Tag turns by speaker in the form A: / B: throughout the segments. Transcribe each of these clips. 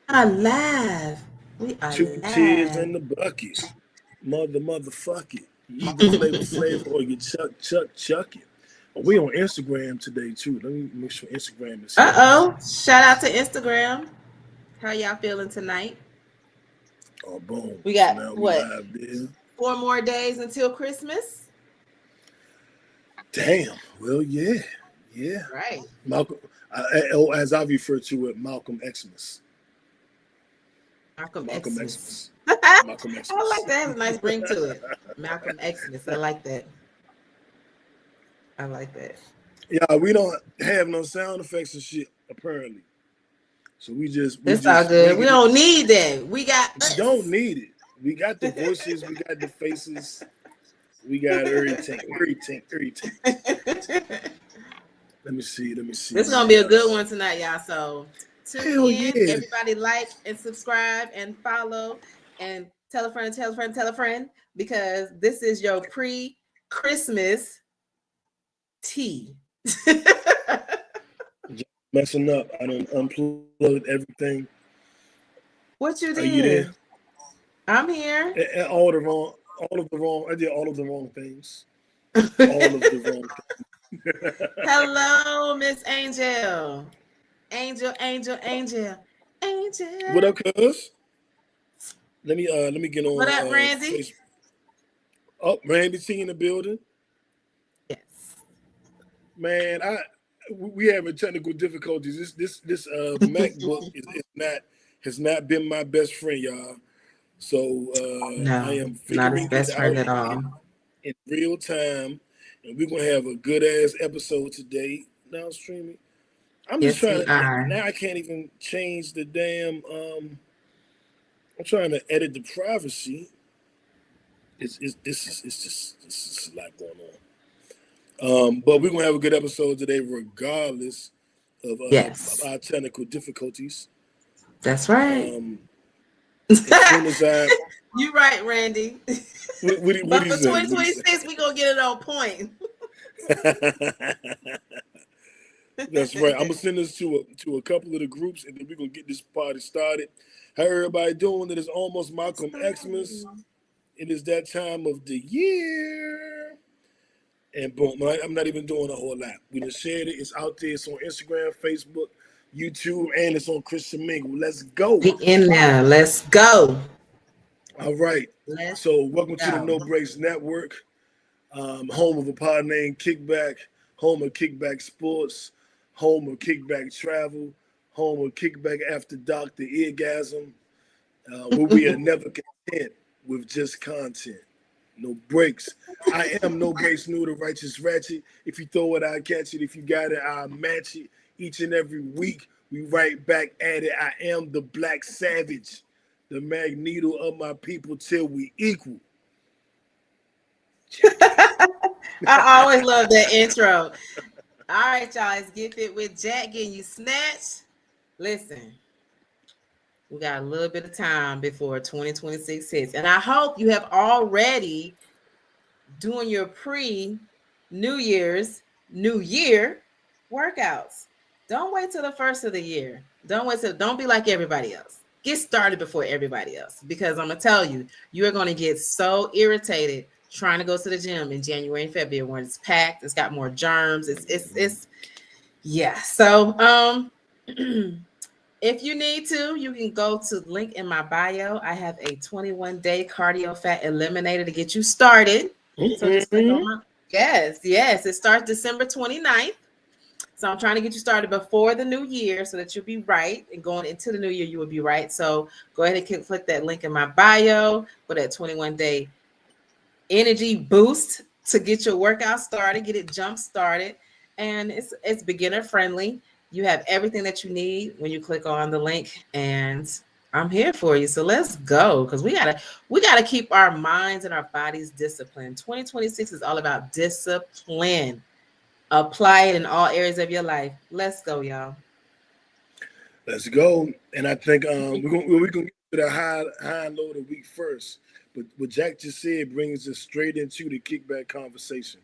A: are live. We are
B: 2 tears
A: live.
B: in the bucket. Motherfuck it. You either flavor or you chuck it. We on Instagram today too. Let me make sure Instagram is here.
A: Shout out to Instagram. How y'all feeling tonight?
B: Oh, boom.
A: We
B: So
A: got
B: now we
A: what?
B: live there.
A: 4 more days until Christmas.
B: Damn. Well, yeah. Yeah.
A: Right.
B: Malcolm, as I refer to it, Malcolm Xmas.
A: Malcolm
B: Malcolm
A: Xmas.
B: Xmas.
A: I
B: Malcolm
A: like
B: Xmas.
A: that. Has a nice ring to it. Malcolm Xmas. I like that. I like that.
B: Yeah, we don't have no sound effects and shit, apparently. So we just
A: It's all good. We
B: winging it.
A: don't need that. We got
B: We
A: us.
B: don't need it. We got the voices, we got the faces, we got everything. Let me see.
A: This is gonna be a good one tonight, y'all. So tune
B: Hell
A: in.
B: yeah.
A: Everybody like and subscribe and follow and tell a friend, tell a friend, tell a friend, because this is your pre-Christmas tea.
B: Messing up. I done unplugged everything.
A: What you
B: Are you there?
A: did? I'm here.
B: And all of the wrong. I did all of the wrong things. All of the wrong things.
A: Hello, Miss Angel. Angel.
B: What up, cuz? Let me get on
A: What up, Randy?
B: Facebook. Oh, Randy T in the building.
A: Yes.
B: Man, we having technical difficulties. This MacBook has not been my best friend, y'all. So
A: No,
B: I am
A: not his
B: figuring
A: best
B: it
A: friend
B: out
A: at all.
B: in real time, and we're gonna have a good ass episode today. Now streaming. I'm just
A: Yes,
B: trying
A: we
B: to
A: are.
B: now. I can't even change the damn. I'm trying to edit the privacy. This is a lot going on. But we're gonna have a good episode today, regardless of
A: Yes,
B: our technical difficulties.
A: that's right.
B: As soon as I,
A: You're right, Randy.
B: what
A: But
B: he
A: for
B: say?
A: 2026, we're gonna get it on point.
B: That's right. I'm gonna send this to a couple of the groups, and then we're gonna get this party started. How everybody doing? It is almost Malcolm Xmas. It is that time of the year. And boom, I'm not even doing a whole lot. We just shared it. It's out there. It's on Instagram, Facebook, YouTube, and it's on Christian Mingle. Let's go.
A: Get in there. Let's go.
B: All right.
A: Let's
B: So welcome to the
A: go.
B: No Breaks Network, home of a pod named Kickback, home of Kickback Sports, home of Kickback Travel, home of Kickback After Dark, the Eargasm, where we are never content with just content. No breaks. I am No Breaks New, the Righteous Ratchet. If you throw it, I'll catch it. If you got it, I'll match it. Each and every week, we right back at it. I am the Black Savage, the Magneto of my people till we equal.
A: I always love that intro. All right, y'all. Let's get fit with Jack getting you snatched. Listen, we got a little bit of time before 2026 hits, and I hope you have already doing your pre-New Year's New Year workouts. Don't wait till the first of the year. Don't be like everybody else. Get started before everybody else, because I'm gonna tell you, you are gonna get so irritated trying to go to the gym in January and February when it's packed, it's got more germs. It's yeah. So if you need to, you can go to the link in my bio. I have a 21-day cardio fat eliminator to get you started. So just click on my yes. It starts December 29th. So I'm trying to get you started before the new year so that you'll be right. And going into the new year, you will be right. So go ahead and click that link in my bio for that 21-day energy boost to get your workout started, get it jump started. And it's beginner friendly. You have everything that you need when you click on the link, and I'm here for you. So let's go, because we gotta keep our minds and our bodies disciplined. 2026 is all about discipline. Apply it in all areas of your life. Let's go, y'all.
B: Let's go. And I think we're gonna get to the high and low of the week first. But what Jack just said brings us straight into the kickback conversation.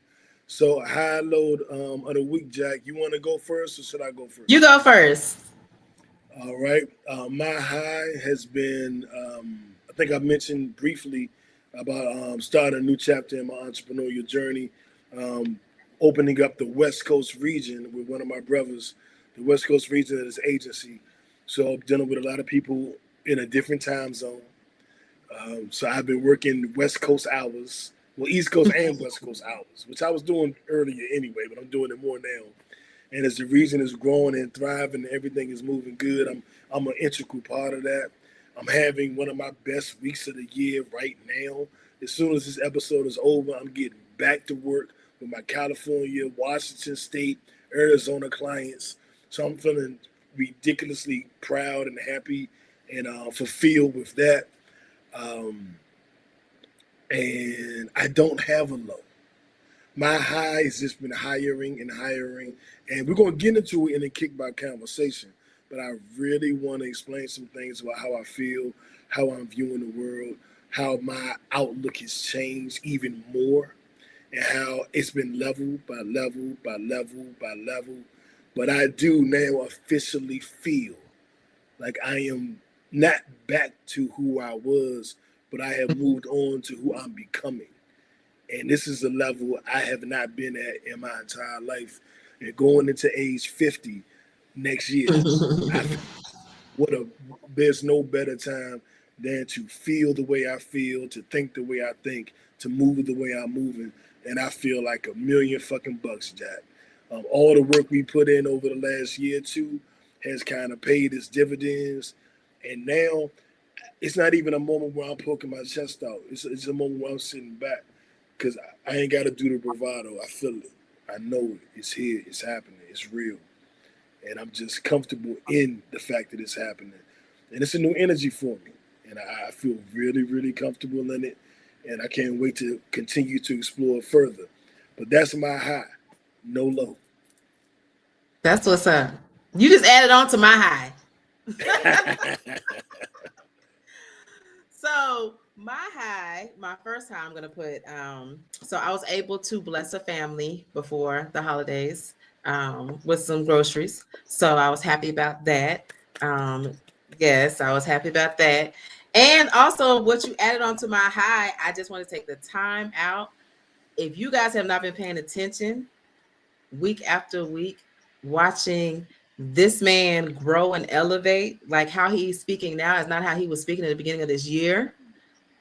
B: So high load of the week, Jack. You want to go first, or should I go first?
A: You go first.
B: All right. My high has been, I think I mentioned briefly about starting a new chapter in my entrepreneurial journey, um, opening up the West Coast region with one of my brothers, the West Coast region of this agency. So I'm dealing with a lot of people in a different time zone. So I've been working West Coast hours, well, East Coast and West Coast hours, which I was doing earlier anyway, but I'm doing it more now. And as the region is growing and thriving, and everything is moving good. I'm an integral part of that. I'm having one of my best weeks of the year right now. As soon as this episode is over, I'm getting back to work with my California, Washington State, Arizona clients. So I'm feeling ridiculously proud and happy and fulfilled with that. Um, and I don't have a low. My high has just been hiring and hiring, and we're going to get into it in a kickback conversation. But I really want to explain some things about how I feel, how I'm viewing the world, how my outlook has changed even more, and how it's been level by level by level by level. But I do now officially feel like I am not back to who I was, but I have moved on to who I'm becoming. And this is a level I have not been at in my entire life. And going into age 50 next year, I there's no better time than to feel the way I feel, to think the way I think, to move the way I'm moving. And I feel like a million fucking bucks, Jack. All the work we put in over the last year or two has kind of paid its dividends. And now it's not even a moment where I'm poking my chest out. It's a moment where I'm sitting back because I ain't got to do the bravado. I feel it. I know it. It's here. It's happening. It's real. And I'm just comfortable in the fact that it's happening. And it's a new energy for me. And I feel really, really comfortable in it. And I can't wait to continue to explore further. But that's my high. No low.
A: That's what's up. You just added on to my high. So my high, my first high, I'm gonna put. So I was able to bless a family before the holidays with some groceries. So I was happy about that. Yes, I was happy about that. And also, what you added on to my high, I just want to take the time out. If you guys have not been paying attention, week after week, watching this man grow and elevate, like how he's speaking now is not how he was speaking at the beginning of this year.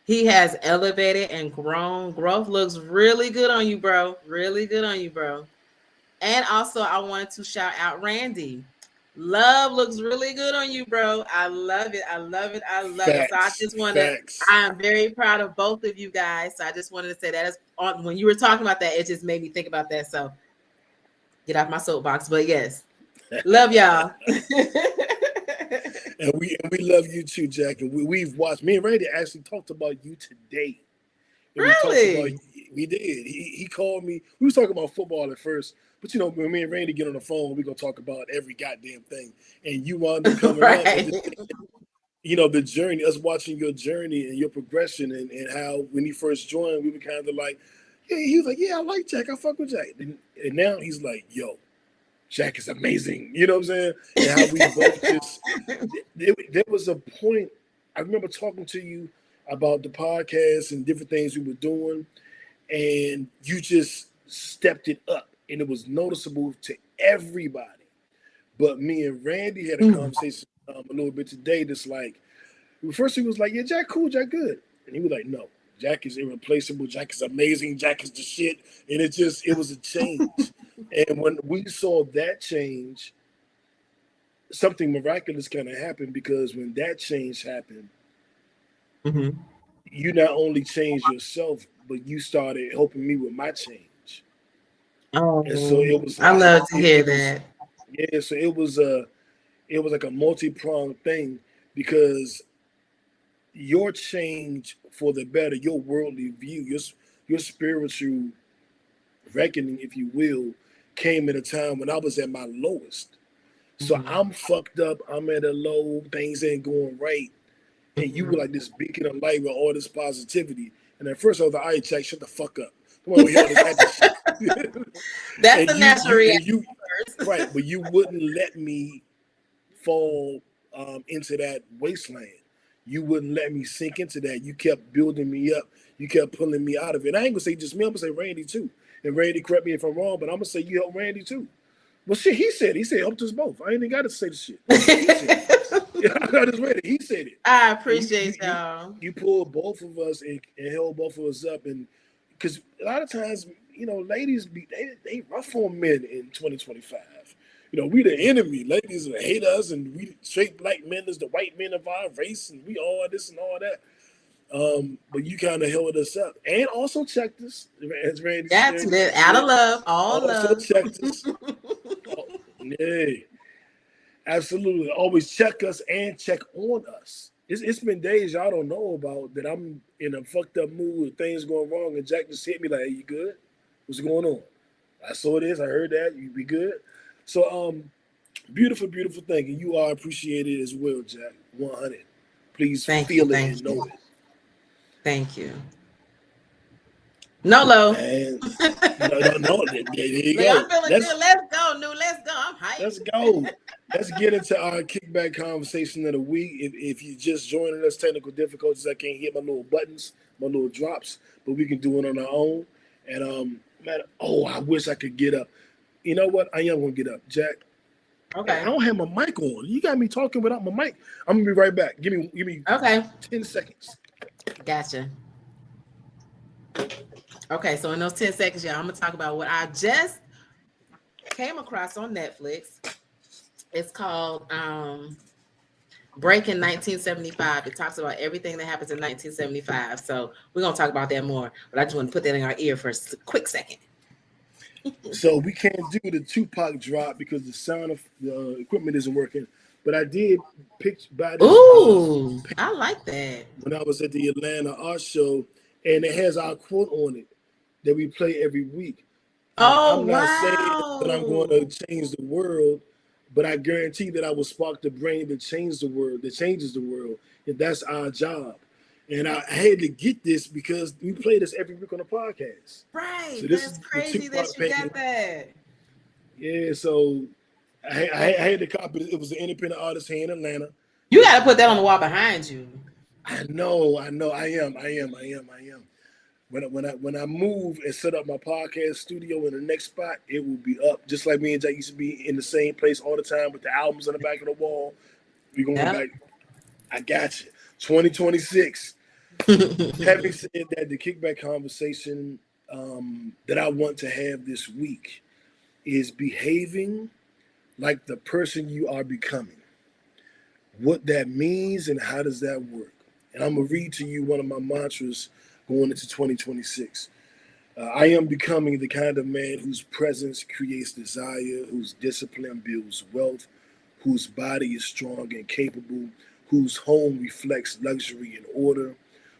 A: He has elevated and grown. Growth looks really good on you, bro. Really good on you, bro. And also, I wanted to shout out Randy. Love looks really good on you, bro. I love it. I love it. I love it. So I just want to, I'm very proud of both of you guys. So I just wanted to say that when you were talking about that, it just made me think about that. So get off my soapbox. But yes, love y'all.
B: And we love you too, Jack. And we've watched. Me and Randy actually talked about you today. And
A: really?
B: We did. He called me. We was talking about football at first, but you know, when me and Randy get on the phone, we're gonna talk about every goddamn thing. And you wound up coming up. You know, the journey, us watching your journey and your progression, and how when he first joined, we were kind of like, yeah, he was like, yeah, I like Jack. I fuck with Jack. And now he's like, yo, Jack is amazing. You know what I'm saying? And how we both just, there was a point, I remember talking to you about the podcast and different things we were doing, and you just stepped it up, and it was noticeable to everybody. But me and Randy had a conversation a little bit today that's like, first he was like, yeah, Jack cool, Jack good. And he was like, no, Jack is irreplaceable. Jack is amazing. Jack is the shit. And it was a change. And when we saw that change, something miraculous kind of happened, because when that change happened, you not only changed yourself, but you started helping me with my change.
A: Oh,
B: and so it was.
A: I love to hear that.
B: Yeah, so it was like a multi-pronged thing, because your change for the better, your worldly view, your spiritual reckoning, if you will, came at a time when I was at my lowest. So I'm fucked up. I'm at a low. Things ain't going right. And you were like this beacon of light with all this positivity. And at first I was like, all right, Jack, shut the fuck up. Come on, we hear this type of shit.
A: That's the natural reaction.
B: Right, but you wouldn't let me fall into that wasteland. You wouldn't let me sink into that. You kept building me up. You kept pulling me out of it. And I ain't gonna say just me. I'm gonna say Randy too. And Randy, correct me if I'm wrong, but I'm gonna say you helped Randy too. Well, shit, he said helped us both. I ain't even got to say the shit. He said it. I just read it. He said it.
A: I appreciate y'all.
B: You pulled both of us and held both of us up, and because a lot of times, ladies they rough on men in 2025. We the enemy. Ladies hate us, and we straight black men is the white men of our race, and we all this and all that. But you kind of held us up, and also checked us. As Randy
A: That's
B: said,
A: it. Out of love, all
B: also
A: love.
B: checked us. Yeah, absolutely. Always check us and check on us. It's been days y'all don't know about that I'm in a fucked up mood, things going wrong, and Jack just hit me like, "Hey, you good? What's going on?" I saw this, I heard that. You be good. So, beautiful, beautiful thing, and you are appreciated as well, Jack. 100. Please feel it and know it.
A: Thank you. No.
B: And no. There you go.
A: I'm feeling good. Let's go, New. Let's go. I'm hyped.
B: Let's go. Let's get into our kickback conversation of the week. If you're just joining us, technical difficulties, I can't hit my little buttons, my little drops, but we can do it on our own. And man, I wish I could get up. You know what? I am gonna get up, Jack.
A: Okay.
B: I don't have my mic on. You got me talking without my mic. I'm gonna be right back. Give me
A: okay.
B: 10 seconds.
A: Gotcha. Okay, so in those 10 seconds, y'all, I'm gonna talk about what I just came across on Netflix. It's called Breaking 1975. It talks about everything that happens in 1975. So we're gonna talk about that more, but I just want to put that in our ear for a quick second.
B: So we can't do the Tupac drop because the sound of the equipment isn't working. But I did pick by this.
A: Ooh, I like that.
B: When I was at the Atlanta Art Show, and it has our quote on it that we play every week. I'm not saying that I'm going to change the world, but I guarantee that I will spark the brain that changes the world, and that's our job. And I had to get this because we play this every week on the podcast.
A: Right.
B: So this
A: that's
B: is
A: crazy that you got that.
B: Yeah, so I had to copy it. It was an independent artist here in Atlanta.
A: You got to put that on the wall behind you.
B: I know. I am. When I move and set up my podcast studio in the next spot, it will be up. Just like me and Jack used to be in the same place all the time with the albums on the back of the wall. We're going back. I got you. 2026. Having said that, the kickback conversation that I want to have this week is behaving like the person you are becoming. What that means and how does that work? And I'm going to read to you one of my mantras going into 2026. I am becoming the kind of man whose presence creates desire, whose discipline builds wealth, whose body is strong and capable, whose home reflects luxury and order,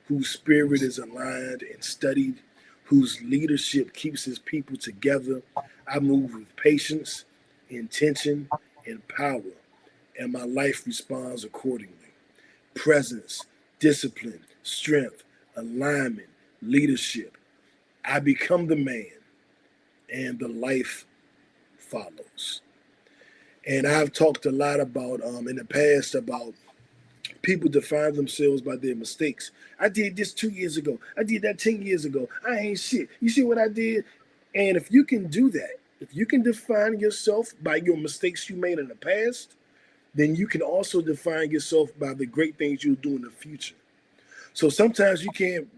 B: whose spirit is aligned and studied, whose leadership keeps his people together. I move with patience, intention, and power, and my life responds accordingly. Presence, discipline, strength, alignment, leadership. I become the man, and the life follows. And I've talked a lot about in the past about people define themselves by their mistakes. I did this 2 years ago. I did that 10 years ago. I ain't shit. You see what I did? And if you can do that, if you can define yourself by your mistakes you made in the past, then you can also define yourself by the great things you'll do in the future. So sometimes you can't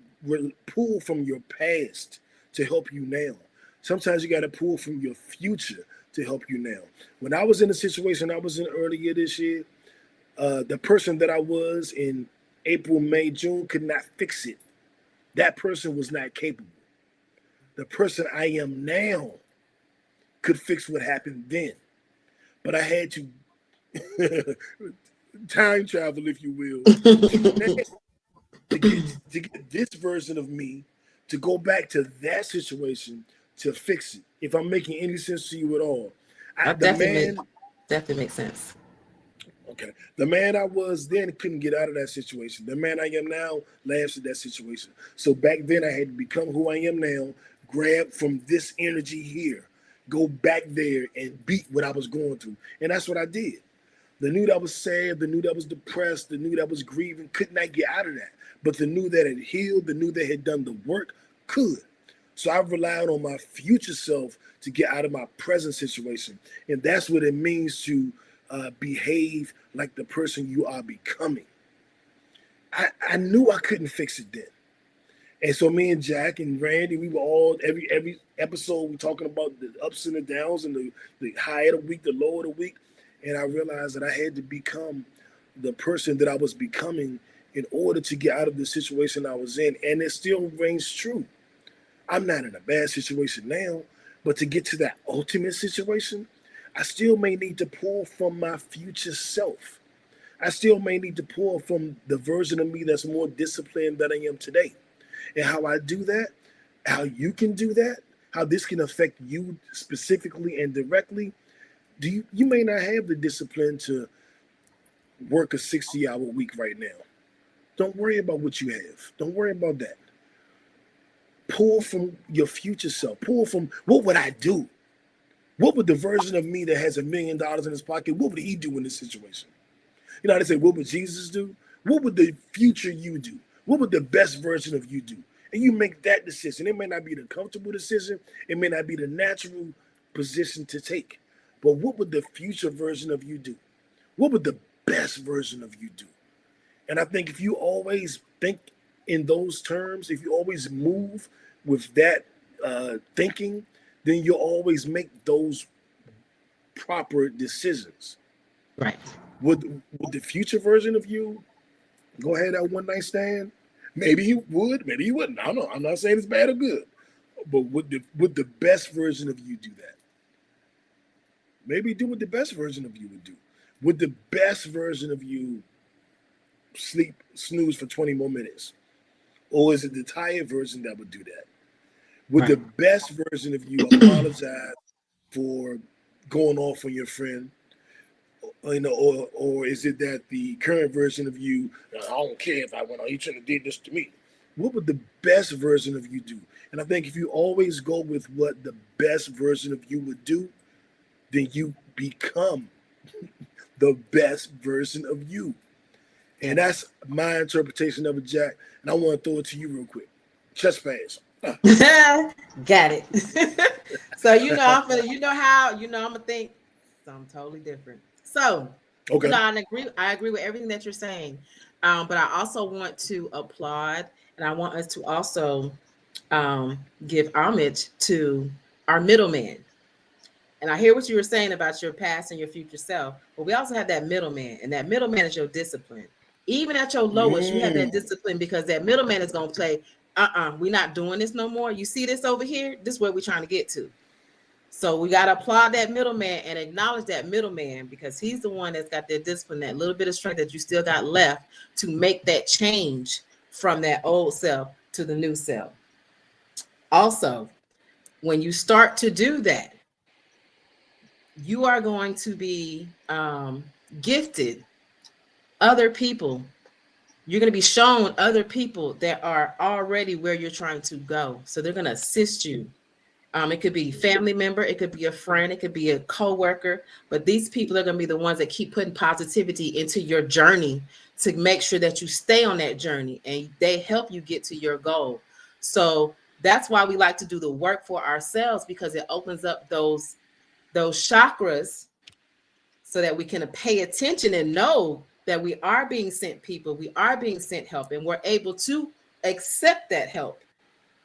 B: pull from your past to help you now. Sometimes you got to pull from your future to help you now. When I was in the situation I was in earlier this year, the person that I was in April, May, June could not fix it. That person was not capable. The person I am now could fix what happened then. But I had to time travel, if you will, to get this version of me to go back to that situation to fix it. If I'm making any sense to you at all.
A: Definitely makes sense.
B: Okay. The man I was then couldn't get out of that situation. The man I am now laughs at that situation. So back then I had to become who I am now, grab from this energy here, go back there and beat what I was going through. And that's what I did. The new that was sad, the new that was depressed, the new that was grieving could not get out of that. But the new that had healed, the new that had done the work could. So I relied on my future self to get out of my present situation. And that's what it means to behave like the person you are becoming. I knew I couldn't fix it then. And so me and Jack and Randy, we were all, every episode, we talking about the ups and the downs and the high of the week, the low of the week. And I realized that I had to become the person that I was becoming in order to get out of the situation I was in. And it still rings true. I'm not in a bad situation now, but to get to that ultimate situation, I still may need to pull from my future self. I still may need to pull from the version of me that's more disciplined than I am today. And how I do that, how you can do that, how this can affect you specifically and directly. You may not have the discipline to work a 60-hour week right now. Don't worry about what you have. Don't worry about that. Pull from your future self. Pull from, what would I do? What would the version of me that has $1 million in his pocket, what would he do in this situation? You know how they say, what would Jesus do? What would the future you do? What would the best version of you do? And you make that decision. It may not be the comfortable decision. It may not be the natural position to take. But what would the future version of you do? What would the best version of you do? And I think if you always think in those terms, if you always move with that thinking, then you'll always make those proper decisions.
A: Right.
B: Would the future version of you go ahead at one night stand? Maybe he would, maybe he wouldn't. I don't know. I'm not saying it's bad or good. But would the best version of you do that? Maybe do what the best version of you would do. Would the best version of you snooze for 20 more minutes? Or is it the tired version that would do that? Would the best version of you apologize for going off on your friend? Or is it that the current version of you, I don't care if I went on, you shouldn't have did this to me. What would the best version of you do? And I think if you always go with what the best version of you would do, then you become the best version of you. And that's my interpretation of it, Jack. And I want to throw it to you real quick. Chest pass.
A: Got it. So I'm gonna think something totally different. So
B: okay.
A: I agree with everything that you're saying. But I also want to applaud, and I want us to also give homage to our middleman. And I hear what you were saying about your past and your future self, but we also have that middleman, and that middleman is your discipline. Even at your lowest, you have that discipline, because that middleman is going to play, we're not doing this no more. You see this over here? This is where we're trying to get to. So we got to applaud that middleman and acknowledge that middleman, because he's the one that's got that discipline, that little bit of strength that you still got left to make that change from that old self to the new self. Also, when you start to do that, you are going to be gifted other people. You're going to be shown other people that are already where you're trying to go. So they're going to assist you. It could be a family member, it could be a friend, it could be a coworker, but these people are going to be the ones that keep putting positivity into your journey to make sure that you stay on that journey, and they help you get to your goal. So that's why we like to do the work for ourselves, because it opens up those chakras so that we can pay attention and know that we are being sent people, we are being sent help, and we're able to accept that help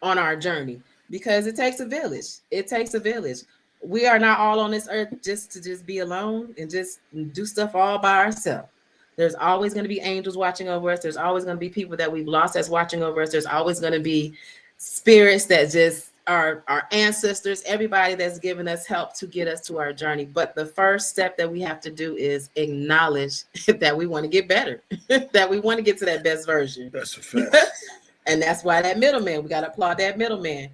A: on our journey, because it takes a village. It takes a village. We are not all on this earth just to be alone and just do stuff all by ourselves. There's always going to be angels watching over us. There's always going to be people that we've lost that's watching over us. There's always going to be spirits that just are our ancestors, everybody that's given us help to get us to our journey. But the first step that we have to do is acknowledge that we want to get better, that we want to get to that best version.
B: That's a fact.
A: And that's why that middleman, we got to applaud that middleman.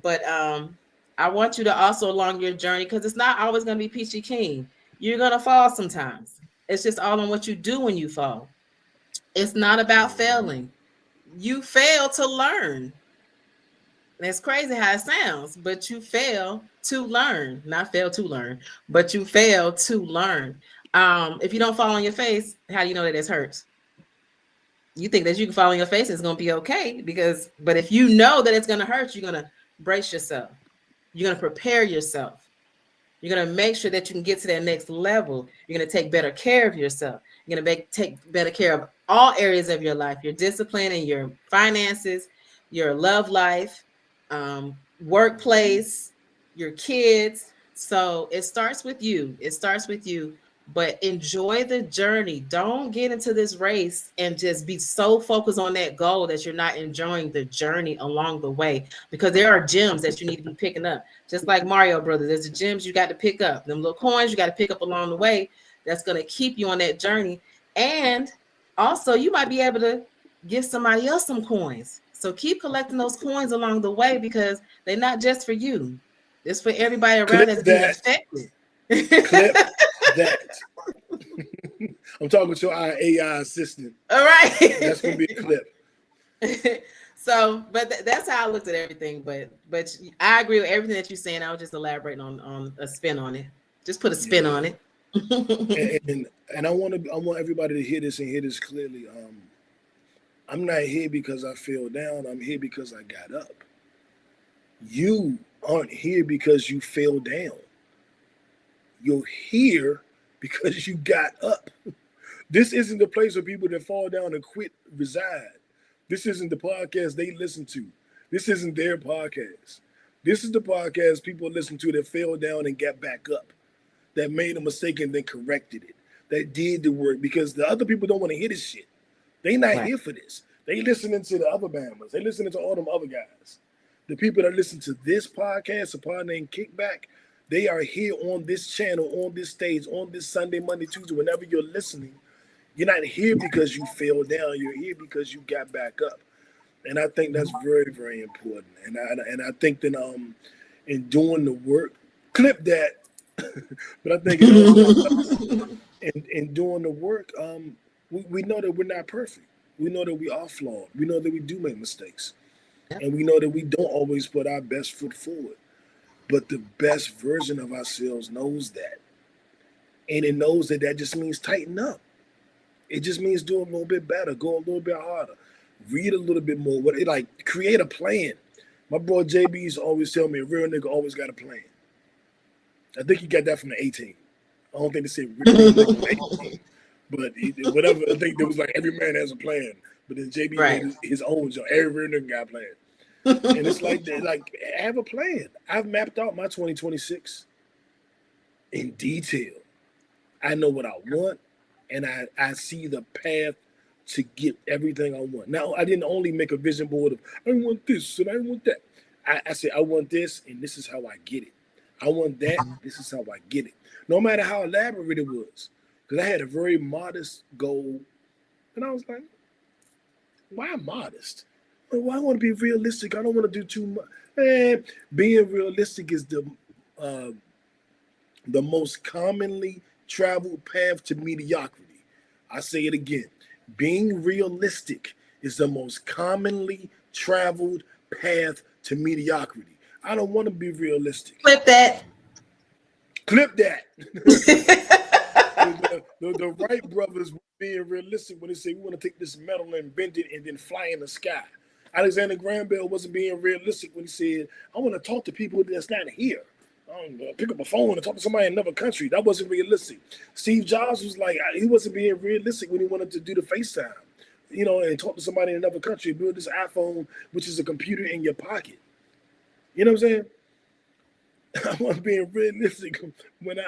A: But I want you to also, along your journey, because it's not always going to be peachy keen. You're going to fall sometimes. It's just all on what you do when you fall. It's not about failing. You fail to learn. And it's crazy how it sounds, but you fail to learn. Not fail to learn, but you fail to learn. If you don't fall on your face, how do you know that it hurts? You think that you can fall on your face and it's going to be okay but if you know that it's going to hurt, you're going to brace yourself. You're going to prepare yourself. You're going to make sure that you can get to that next level. You're going to take better care of yourself. You're going to take better care of all areas of your life, your discipline and your finances, your love life, workplace, your kids. So it starts with you. It starts with you. But enjoy the journey. Don't get into this race and just be so focused on that goal that you're not enjoying the journey along the way, because there are gems that you need to be picking up. Just like Mario Brothers, there's the gems you got to pick up. Them little coins you got to pick up along the way. That's going to keep you on that journey. And also, you might be able to give somebody else some coins. So keep collecting those coins along the way, because they're not just for you. It's for everybody around that's being affected.
B: Clip that. I'm talking with your AI assistant.
A: All right.
B: That's going to be a clip.
A: So, but that's how I looked at everything. But I agree with everything that you're saying. I was just elaborating on a spin on it. Just put a spin on it.
B: and I want everybody to hear this and hear this clearly. I'm not here because I fell down. I'm here because I got up. You aren't here because you fell down. You're here because you got up. This isn't the place for people that fall down and quit reside. This isn't the podcast they listen to. This isn't their podcast. This is the podcast people listen to that fell down and got back up, that made a mistake and then corrected it, that did the work, because the other people don't want to hear this shit. They not here for this. They listening to the other Bammers. They listening to all them other guys. The people that listen to this podcast, a Pod Named Kickback, they are here on this channel, on this stage, on this Sunday, Monday, Tuesday, whenever you're listening. You're not here because you fell down. You're here because you got back up. And I think that's very, very important. And I think that in doing the work, clip that. But I think in doing the work, we know that we're not perfect. We know that we are flawed. We know that we do make mistakes. And we know that we don't always put our best foot forward. But the best version of ourselves knows that. And it knows that just means tighten up. It just means do a little bit better, go a little bit harder, read a little bit more. Create a plan. My boy JB's always tell me a real nigga always got a plan. I think he got that from the 18. I don't think they said real nigga 18. But whatever, I think there was like every man has a plan. But then JB made his own job. Every real nigga got a plan. And it's like that, like, have a plan. I've mapped out my 2026 in detail. I know what I want, and I see the path to get everything I want. Now, I didn't only make a vision board of, I want this and I want that. I said, I want this, and this is how I get it. I want that, this is how I get it. No matter how elaborate it was. Because I had a very modest goal, and I was like, why modest? Well, I want to be realistic. I don't want to do too much. Being realistic is the most commonly traveled path to mediocrity. I say it again. Being realistic is the most commonly traveled path to mediocrity. I don't want to be realistic.
A: Clip that.
B: The Wright brothers were being realistic when they say we want to take this metal and bend it and then fly in the sky. Alexander Graham Bell wasn't being realistic when he said, I want to talk to people that's not here. I don't pick up a phone and talk to somebody in another country. That wasn't realistic. Steve Jobs was like, he wasn't being realistic when he wanted to do the FaceTime, and talk to somebody in another country, build this iPhone, which is a computer in your pocket. You know what I'm saying? I want being realistic when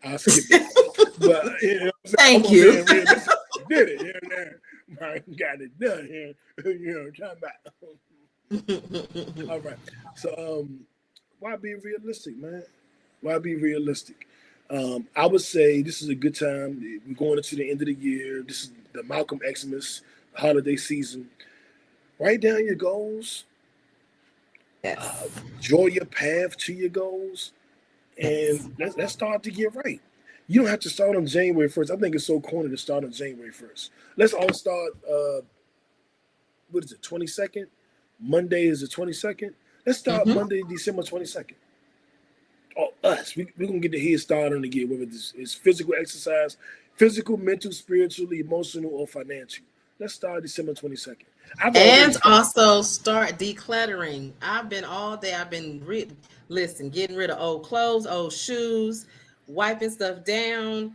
B: I skip it. But
A: Thank you.
B: Did it? I got it done here. All right. So why be realistic, man? Why be realistic? I would say this is a good time. We're going into the end of the year. This is the Malcolm Xmas holiday season. Write down your goals.
A: Yes.
B: Draw your path to your goals, and let's start to get right. You don't have to start on January 1st. I think it's so corny to start on January 1st. Let's all start, what is it, 22nd? Monday is the 22nd. Let's start Monday, December 22nd. us. We're going to get the head start on again, whether it's physical exercise, physical, mental, spiritual, emotional, or financial. Let's start December 22nd.
A: And also start decluttering. I've been getting rid of old clothes, old shoes, wiping stuff down.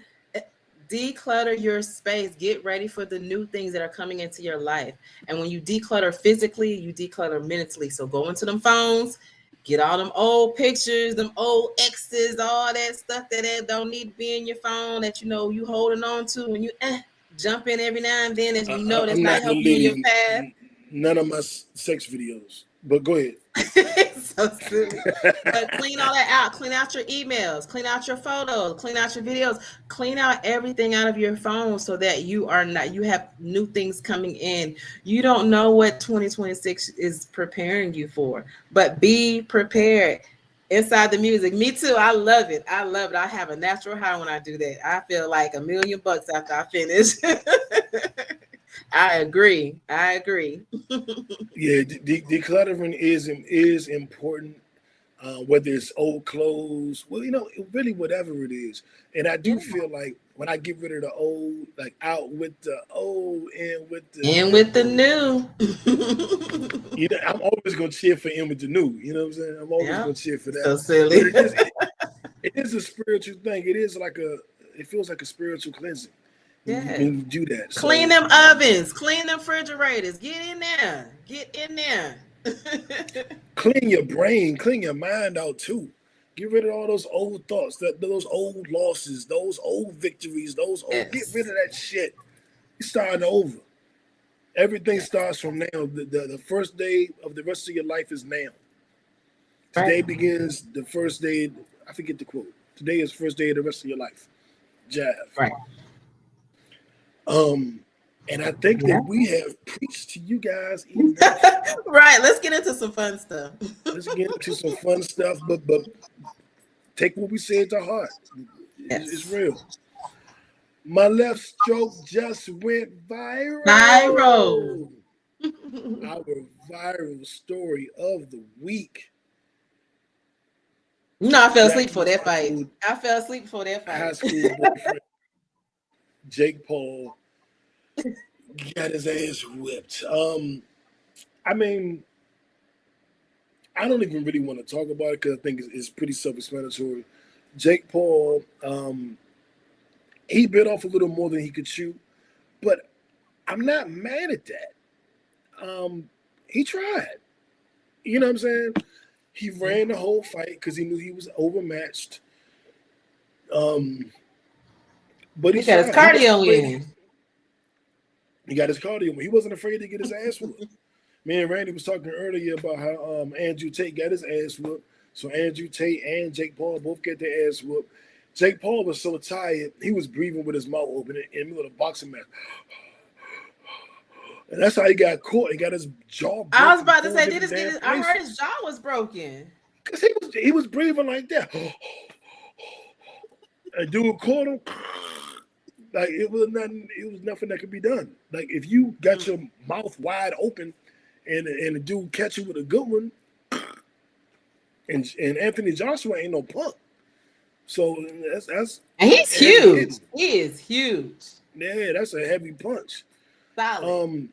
A: Declutter your space. Get ready for the new things that are coming into your life. And when you declutter physically, you declutter mentally. So go into them phones, get all them old pictures, them old exes, all that stuff that don't need to be in your phone that you holding on to, when you jump in every now and then, as we know that's not helping you in your path.
B: None of my sex videos, but go ahead.
A: So silly. But clean all that out. Clean out your emails, clean out your photos, clean out your videos, clean out everything out of your phone so that you have new things coming in. You don't know what 2026 is preparing you for, but be prepared. Inside the music, me too. I love it. I have a natural high when I do that. I feel like $1 million after I finish. I agree.
B: Yeah, decluttering is important. Whether it's old clothes, well, really whatever it is. And I do feel like when I get rid of the old, like out with the old, in with the
A: new.
B: I'm always gonna cheer for in with the new. You know what I'm saying? I'm always gonna cheer for that.
A: So silly.
B: But it is a spiritual thing. It feels like a spiritual cleansing.
A: Yeah.
B: When you do that.
A: Clean them ovens, clean them refrigerators. Get in there.
B: Clean your brain, clean your mind out too. Get rid of all those old thoughts, those old losses, those old victories, get rid of that shit. You're starting over. Everything starts from now. The first day of the rest of your life is now. Today begins the first day. I forget the quote. Today is first day of the rest of your life. Jav.
A: Right.
B: And I think that we have preached to you guys enough.
A: Right. Let's get into some fun stuff.
B: But take what we said to heart. It's real. My left stroke just went viral. Our viral story of the week.
A: I fell asleep for that fight.
B: High school boyfriend Jake Paul got his ass whipped. I mean, I don't even really want to talk about it because I think it's pretty self-explanatory. Jake Paul, he bit off a little more than he could chew, but I'm not mad at that. He tried. You know what I'm saying? He ran the whole fight because he knew he was overmatched. But he got his cardio in. He got his cardio in. He wasn't afraid to get his ass whooped. Me and Randy was talking earlier about how Andrew Tate got his ass whooped. So Andrew Tate and Jake Paul both get their ass whooped. Jake Paul was so tired, he was breathing with his mouth open in the middle of a boxing match. And that's how he got caught. He got his jaw broken.
A: I was about to say, I heard his jaw was broken.
B: Because he was breathing like that. A dude caught him. Like it was nothing that could be done. Like if you got your mouth wide open and the dude catch you with a good one, and Anthony Joshua ain't no punk. So that's
A: and he's huge. He is huge.
B: Yeah, that's a heavy punch.
A: Solid.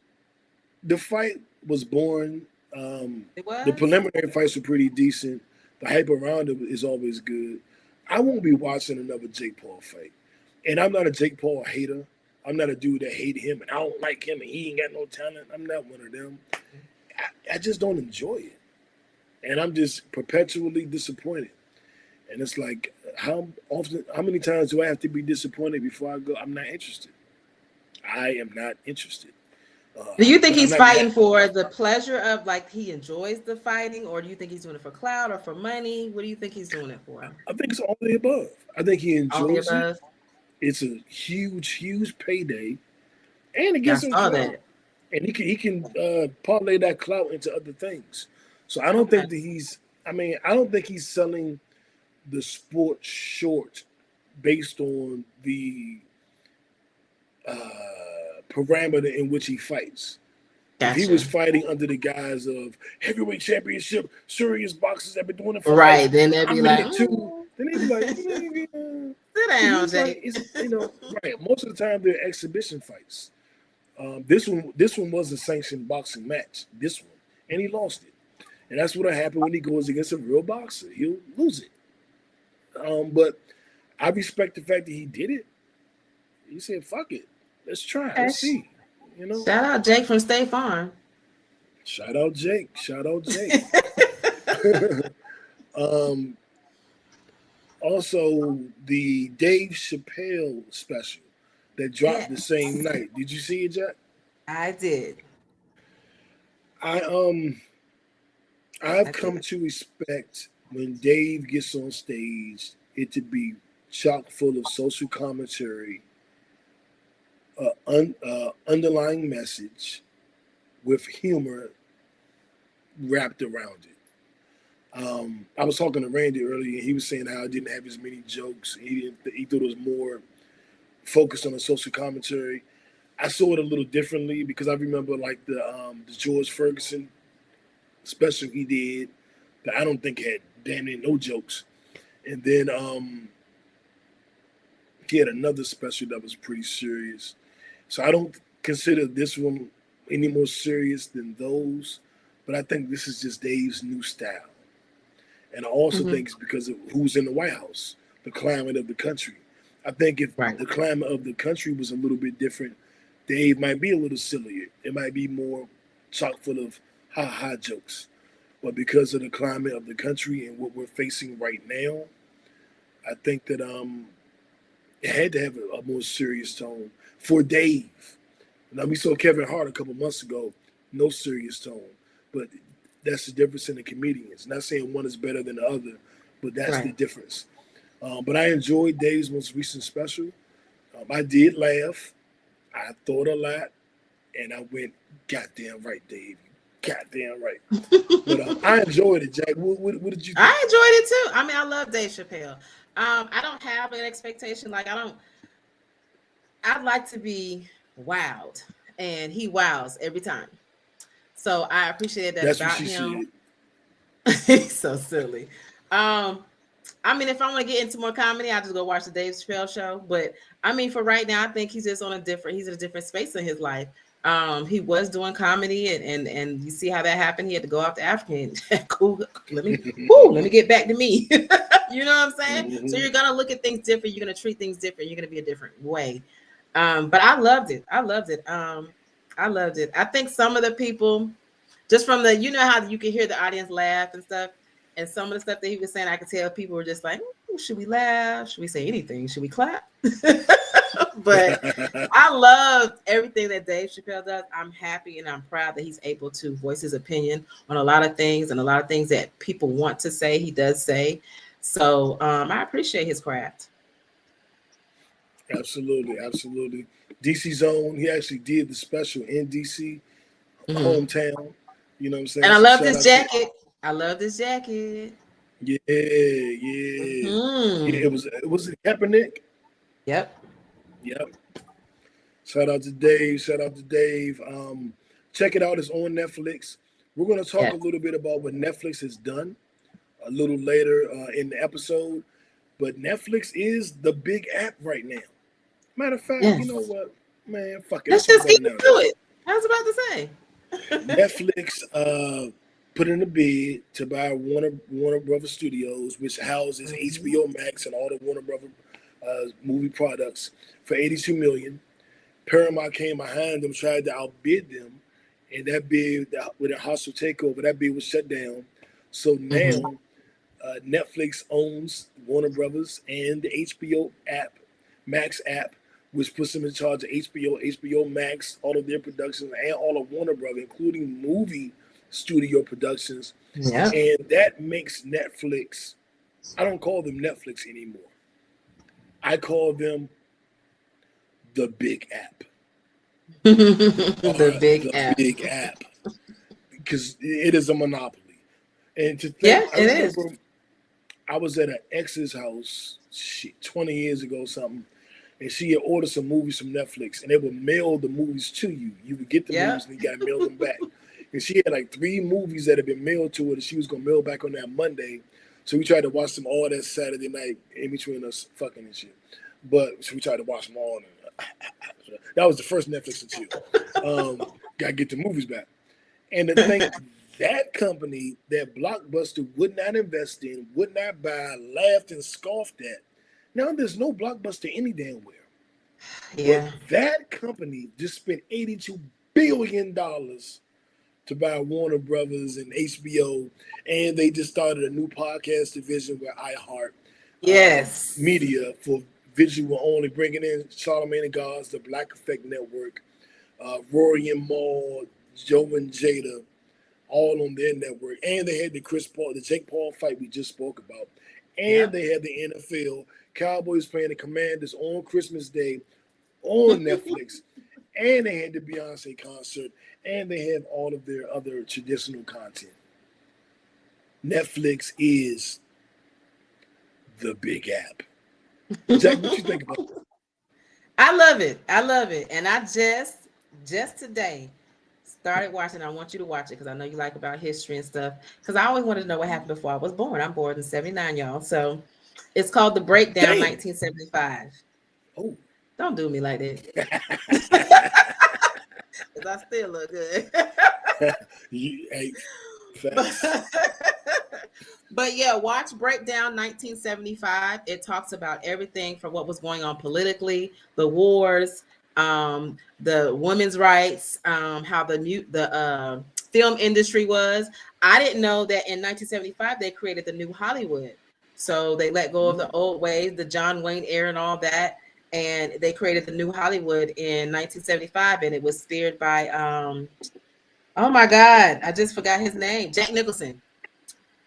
B: The fight was boring.
A: It was?
B: The preliminary fights were pretty decent. The hype around it is always good. I won't be watching another Jake Paul fight. And I'm not a Jake Paul hater. I'm not a dude that hate him and I don't like him and he ain't got no talent. I'm not one of them. I just don't enjoy it. And I'm just perpetually disappointed. And it's like, how many times do I have to be disappointed before I go? I'm not interested. I am not interested.
A: Do you think he's fighting for the pleasure of, like, he enjoys the fighting, or do you think he's doing it for clout or for money? What do you think he's doing it for?
B: I think it's all the above. I think he enjoys
A: it.
B: It's a huge, huge payday, and it gets him clout. And he can parlay that clout into other things. So I don't think that I don't think he's selling the sport short based on the parameter in which he fights. If he was
A: Gotcha.
B: fighting under the guise of heavyweight championship, serious boxers have been doing it for
A: Right.
B: life.
A: Then they'd be
B: I'm in
A: like,
B: it too. Then he'd be like,
A: sit
B: but
A: down,
B: he's like,
A: Jake.
B: it's right. Most of the time they're exhibition fights. This one was a sanctioned boxing match. This one, and he lost it. And that's what'll happen when he goes against a real boxer. He'll lose it. But I respect the fact that he did it. He said, "Fuck it, let's try. Let's see." You know.
A: Shout out Jake from State Farm.
B: Shout out Jake. Shout out Jake. Also, the Dave Chappelle special that dropped the same night. Did you see it, Jack?
A: I did.
B: I've come to respect when Dave gets on stage it to be chock full of social commentary, underlying message with humor wrapped around it. I was talking to Randy earlier, and he was saying how I didn't have as many jokes. He thought it was more focused on the social commentary. I saw it a little differently because I remember like the George Ferguson special he did that I don't think had damn near no jokes. And then he had another special that was pretty serious. So I don't consider this one any more serious than those, but I think this is just Dave's new style. And I also think it's because of who's in the White House, the climate of the country. I think if the climate of the country was a little bit different, Dave might be a little sillier. It might be more chock full of ha-ha jokes. But because of the climate of the country and what we're facing right now, I think that it had to have a more serious tone for Dave. Now, we saw Kevin Hart a couple months ago, no serious tone. But that's the difference in the comedians. Not saying one is better than the other, but that's the difference. But I enjoyed Dave's most recent special. I did laugh. I thought a lot. And I went, goddamn right, Dave. Goddamn right. But I enjoyed it, Jack. What did you think?
A: I enjoyed it too. I mean, I love Dave Chappelle. I don't have an expectation. I'd like to be wowed. And he wows every time. So I appreciate that about him. He's so silly. I mean, if I want to get into more comedy, I'll just go watch the Dave Chappelle show. But I mean, for right now, I think he's just he's in a different space in his life. He was doing comedy and you see how that happened. He had to go off to Africa and cool. Let me get back to me. You know what I'm saying? Mm-hmm. So you're gonna look at things different. You're gonna treat things different. You're gonna be a different way. But I loved it. I loved it. I think some of the people, just from the, you know how you can hear the audience laugh and stuff. And some of the stuff that he was saying, I could tell people were just like, should we laugh? Should we say anything? Should we clap? But I love everything that Dave Chappelle does. I'm happy and I'm proud that he's able to voice his opinion on a lot of things, and a lot of things that people want to say, he does say. So I appreciate his craft.
B: Absolutely, absolutely. DC Zone, he actually did the special in DC, hometown. You know what I'm saying?
A: And I love this jacket. I love this jacket.
B: Yeah. It was Kaepernick.
A: Yep.
B: Shout out to Dave. Check it out. It's on Netflix. We're going to talk a little bit about what Netflix has done a little later in the episode. But Netflix is the big app right now. Matter of fact, you know what? Man, fuck it.
A: Let's just get into it. I was about to say.
B: Netflix put in a bid to buy Warner Brothers Studios, which houses HBO Max and all the Warner Brothers movie products, for $82 million. Paramount came behind them, tried to outbid them, and that bid, with a hostile takeover, that bid was shut down. So now Netflix owns Warner Brothers and the HBO Max app, which puts them in charge of HBO Max, all of their productions, and all of Warner Brothers, including movie studio productions. Yeah. And that makes Netflix, I don't call them Netflix anymore. I call them the big app.
A: The big
B: app. Because it is a monopoly. And to think,
A: it is.
B: I was at an ex's house 20 years ago or something, and she had ordered some movies from Netflix, and they would mail the movies to you. You would get the movies, and you got to mail them back. And she had like 3 movies that had been mailed to her that she was gonna mail back on that Monday. So we tried to watch them all that Saturday night in between us fucking and shit. But so we tried to watch them all. That was the first Netflix and chill. Gotta get the movies back. And the thing, that company that Blockbuster would not invest in, would not buy, laughed and scoffed at. Now there's no Blockbuster any damn where.
A: Yeah.
B: But that company just spent $82 billion to buy Warner Brothers and HBO, and they just started a new podcast division with iHeart.
A: Yes.
B: Media for visual only, bringing in Charlamagne and Gods, the Black Effect Network, Rory and Maul, Joe and Jada, all on their network. And they had the Jake Paul fight we just spoke about. And they had the NFL, Cowboys playing the Commanders on Christmas Day on Netflix. And they had the Beyonce concert. And they have all of their other traditional content. Netflix is the big app. Jack, what you think about that?
A: I love it. And I just today started watching. I want you to watch it because I know you like about history and stuff. Because I always wanted to know what happened before I was born. I'm born in 79, y'all. So it's called The Breakdown 1975. Oh. Don't do me like that. Because I still look good. But yeah, watch Breakdown 1975. It talks about everything from what was going on politically, the wars, the women's rights, how the film industry was. I didn't know that in 1975 they created the new Hollywood. So they let go of the old ways, the John Wayne era and all that. And they created the new Hollywood in 1975, and it was steered by, oh my God, I just forgot his name, Jack Nicholson.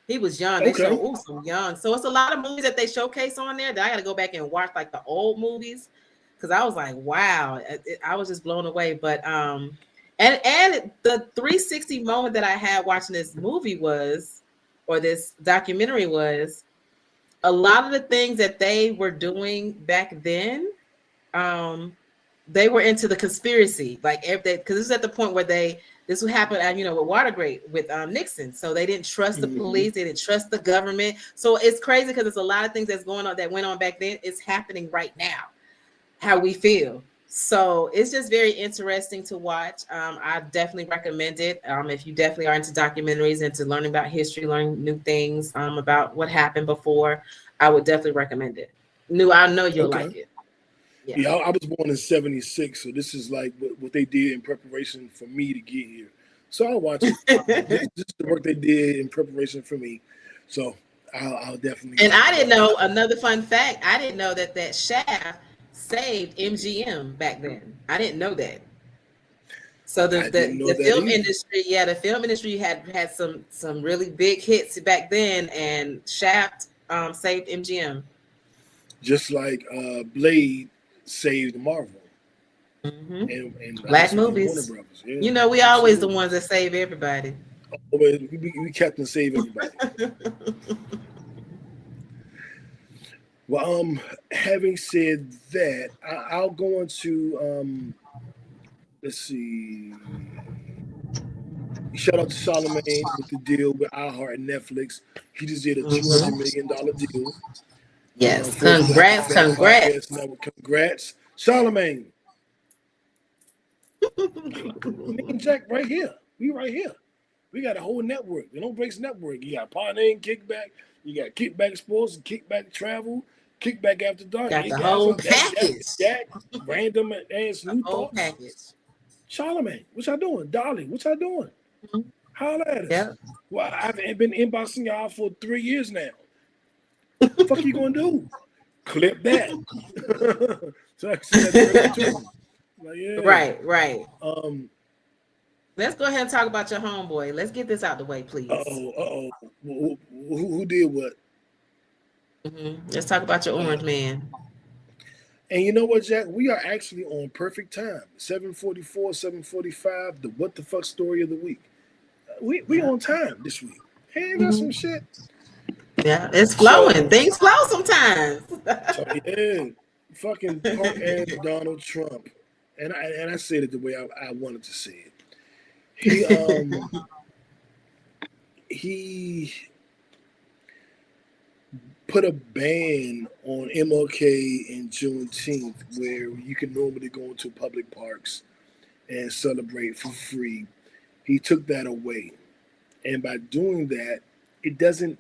A: He was young. They show some young. So it's a lot of movies that they showcase on there that I got to go back and watch, like the old movies, because I was like, wow, I was just blown away. But and the 360 moment that I had watching this movie or this documentary was, a lot of the things that they were doing back then, they were into the conspiracy, like everything, because this is at the point where this would happen, with Watergate with Nixon. So they didn't trust the police, they didn't trust the government. So it's crazy because there's a lot of things that's going on that went on back then. It's happening right now, how we feel. So it's just very interesting to watch. I definitely recommend it. If you definitely are into documentaries, into learning about history, learning new things about what happened before, I would definitely recommend it. I know you'll like it.
B: Yeah, I was born in 76, so this is like what they did in preparation for me to get here. So I'll watch it. This is the work they did in preparation for me. So I'll definitely.
A: And I didn't know, another fun fact, I didn't know that Shaft saved MGM back then. I didn't know that. So the film industry, the film industry had some really big hits back then, and Shaft saved MGM.
B: Just like Blade saved Marvel. And
A: Black movies. Yeah. We always the ones that save everybody.
B: We Captain Save Everybody. Well, having said that, I'll go into let's see. Shout out to Charlamagne with the deal with iHeart and Netflix. He just did a $200 million deal.
A: Yes, congrats.
B: Congrats, Charlamagne. Me and Jack right here. We right here. We got a whole network. The No Breaks Network. You got Pod Named Kickback. You got Kickback Sports, Kickback Travel, Kickback After Dark.
A: Got the whole package.
B: Jack, random ass new thoughts.
A: Package.
B: Charlamagne, what y'all doing? Dolly, what y'all doing? Holla at us. Yeah. Well, I've been inboxing y'all for 3 years now. What the fuck you gonna do? Clip that. So I can see that to him. Like, yeah.
A: Right. Let's go ahead and talk about your homeboy. Let's get this out the way, please.
B: Who did what?
A: Let's talk about your orange man.
B: And you know what, Jack? We are actually on perfect time. 7:44, 7:45. The what the fuck story of the week. We on time this week. Ain't that some shit?
A: Yeah, it's flowing. Things flow sometimes.
B: fucking punk ass Donald Trump, and I said it the way I wanted to say it. He put a ban on MLK and Juneteenth, where you can normally go into public parks and celebrate for free. He took that away, and by doing that, it doesn't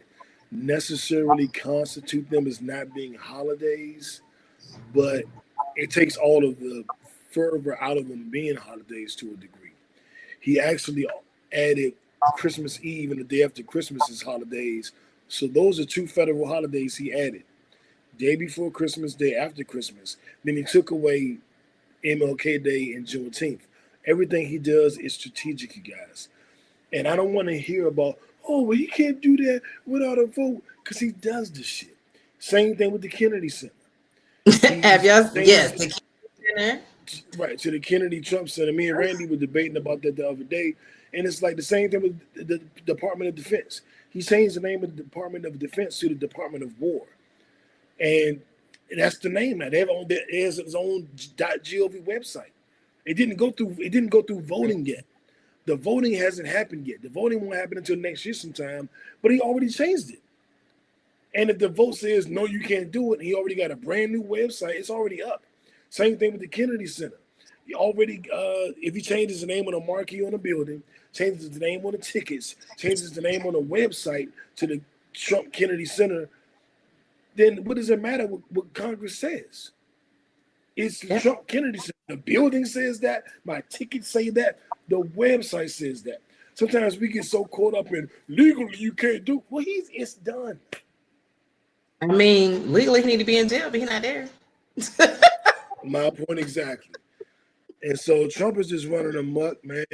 B: necessarily constitute them as not being holidays, but it takes all of the fervor out of them being holidays to a degree. He actually added Christmas Eve and the day after Christmas as holidays. So those are two federal holidays he added. Day before Christmas, day after Christmas. Then he took away MLK Day and Juneteenth. Everything he does is strategic, you guys. And I don't want to hear about, oh, well, he can't do that without a vote, because he does this shit. Same thing with the Kennedy Center.
A: Have y'all? Yes, the Kennedy Center.
B: Right, to the Kennedy Trump Center. Me and Randy were debating about that the other day. And it's like the same thing with the Department of Defense. He changed the name of the Department of Defense to the Department of War. And that's the name now. They have its own .gov website. It didn't go through voting yet. The voting hasn't happened yet. The voting won't happen until next year sometime, but he already changed it. And if the vote says no, you can't do it, he already got a brand new website. It's already up. Same thing with the Kennedy Center. He already, if he changes the name on a marquee on a building, changes the name on the tickets, changes the name on the website to the Trump Kennedy Center, then what does it matter what Congress says? It's the Trump Kennedy Center. The building says that. My tickets say that. The website says that. Sometimes we get so caught up in legally you can't do. Well, it's done.
A: I mean, legally he need to be in jail, but he's not there.
B: My point exactly. And so Trump is just running amok, man.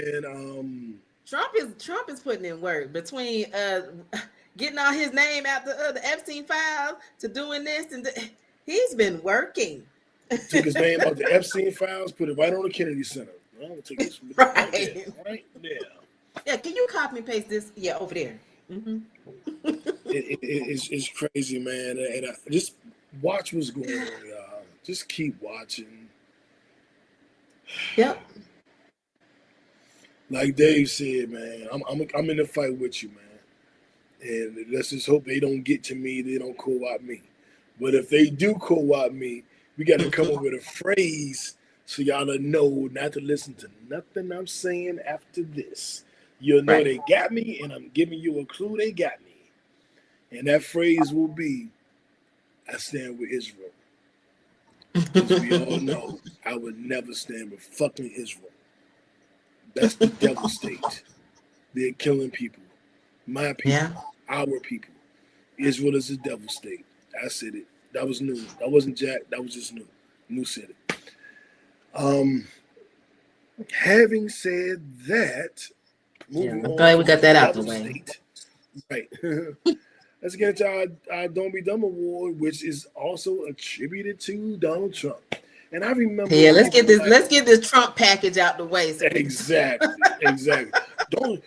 A: Trump is putting in work between getting all his name out the Epstein files to doing this, and he's been working.
B: Took his name out the Epstein files, put it right on the Kennedy Center. I'm gonna take this right there.
A: Yeah, can you copy and paste this? Yeah, over there. Mm-hmm.
B: It's crazy, man. And just watch what's going on, y'all. Just keep watching.
A: Yep.
B: Like Dave said, man, I'm in the fight with you, man. And let's just hope they don't get to me. They don't co-opt me. But if they do co-opt me, we got to come up with a phrase so y'all know not to listen to nothing I'm saying after this. You'll know they got me, and I'm giving you a clue they got me. And that phrase will be, I stand with Israel. Because we all know I would never stand with fucking Israel. That's the devil state. They're killing people. My people, our people. Israel is a devil state. I said it. That was new. That wasn't Jack. That was just new. New said it. Having said that, moving on.
A: Glad we got that out the way.
B: Right. Let's get to our Don't Be Dumb Award, which is also attributed to Donald Trump. And I remember.
A: Yeah, let's get this Trump package out the way. So
B: exactly. Don't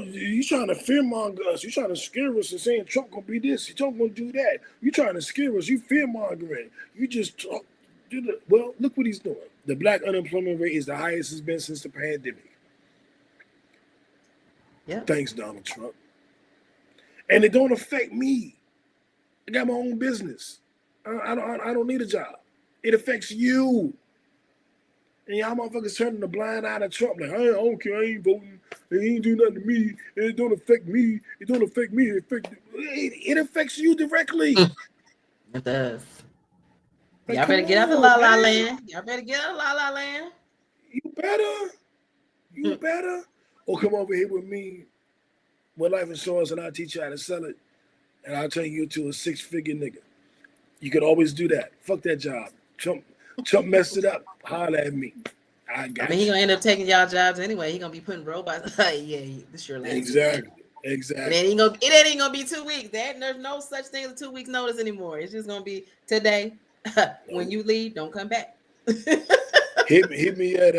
B: you trying to fearmonger us? You trying to scare us and saying Trump gonna be this, Trump gonna do that. You trying to scare us? You fearmongering? You just talk. Well, look what he's doing. The black unemployment rate is the highest it's been since the pandemic.
A: Yeah.
B: Thanks, Donald Trump. And it don't affect me. I got my own business. I don't need a job. It affects you. And y'all motherfuckers turning the blind eye to Trump. Like, I don't care. I ain't voting. It ain't do nothing to me. It don't affect me. It don't affect me. It affects you directly.
A: It does.
B: Like,
A: y'all better get out of La La Land. Y'all better get out of La La Land.
B: You better. Or come over here with me with life insurance and I'll teach you how to sell it. And I'll turn you into a 6-figure nigga. You could always do that. Fuck that job. Trump messed it up. Holler at me. I mean,
A: he's gonna end up taking y'all jobs anyway. He's gonna be putting robots. Yeah, this is your last.
B: Exactly.
A: It ain't gonna be 2 weeks. There's no such thing as a 2 weeks notice anymore. It's just gonna be today. When you leave, don't come back.
B: hit me at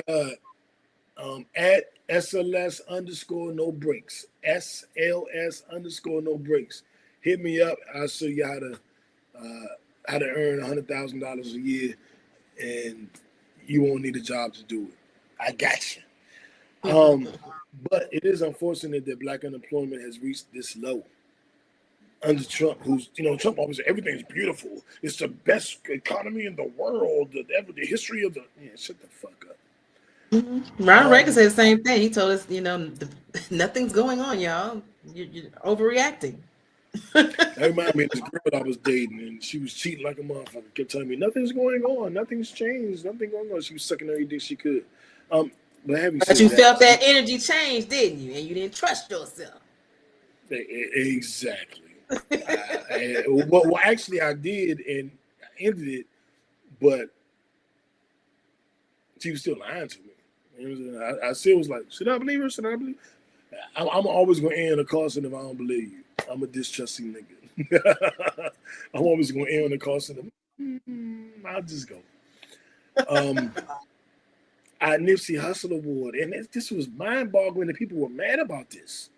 B: SLS_no breaks. SLS_no breaks. Hit me up. I'll show you how to earn $100,000 a year and you won't need a job to do it. I got you. But it is unfortunate that black unemployment has reached this low under Trump, who's, Trump always said everything's beautiful. It's the best economy in the world, the history of the. Yeah, shut the fuck up.
A: Ronald Reagan said the same thing. He told us, nothing's going on, y'all. You're overreacting.
B: That reminded me of this girl I was dating, and she was cheating like a motherfucker. Kept telling me nothing's going on, nothing's changed, nothing going on. She was sucking every dick she could. But
A: you felt that energy change, didn't you? And you didn't trust yourself.
B: Exactly. Well, actually, I did, and I ended it, but she was still lying to me. I still was like, should I believe her? Should I believe? I'm always gonna end a caution if I don't believe you. I'm a distrusting nigga. I'm always gonna end a caution. I'll just go. Our Nipsey Hussle Award, and this was mind-boggling that people were mad about this.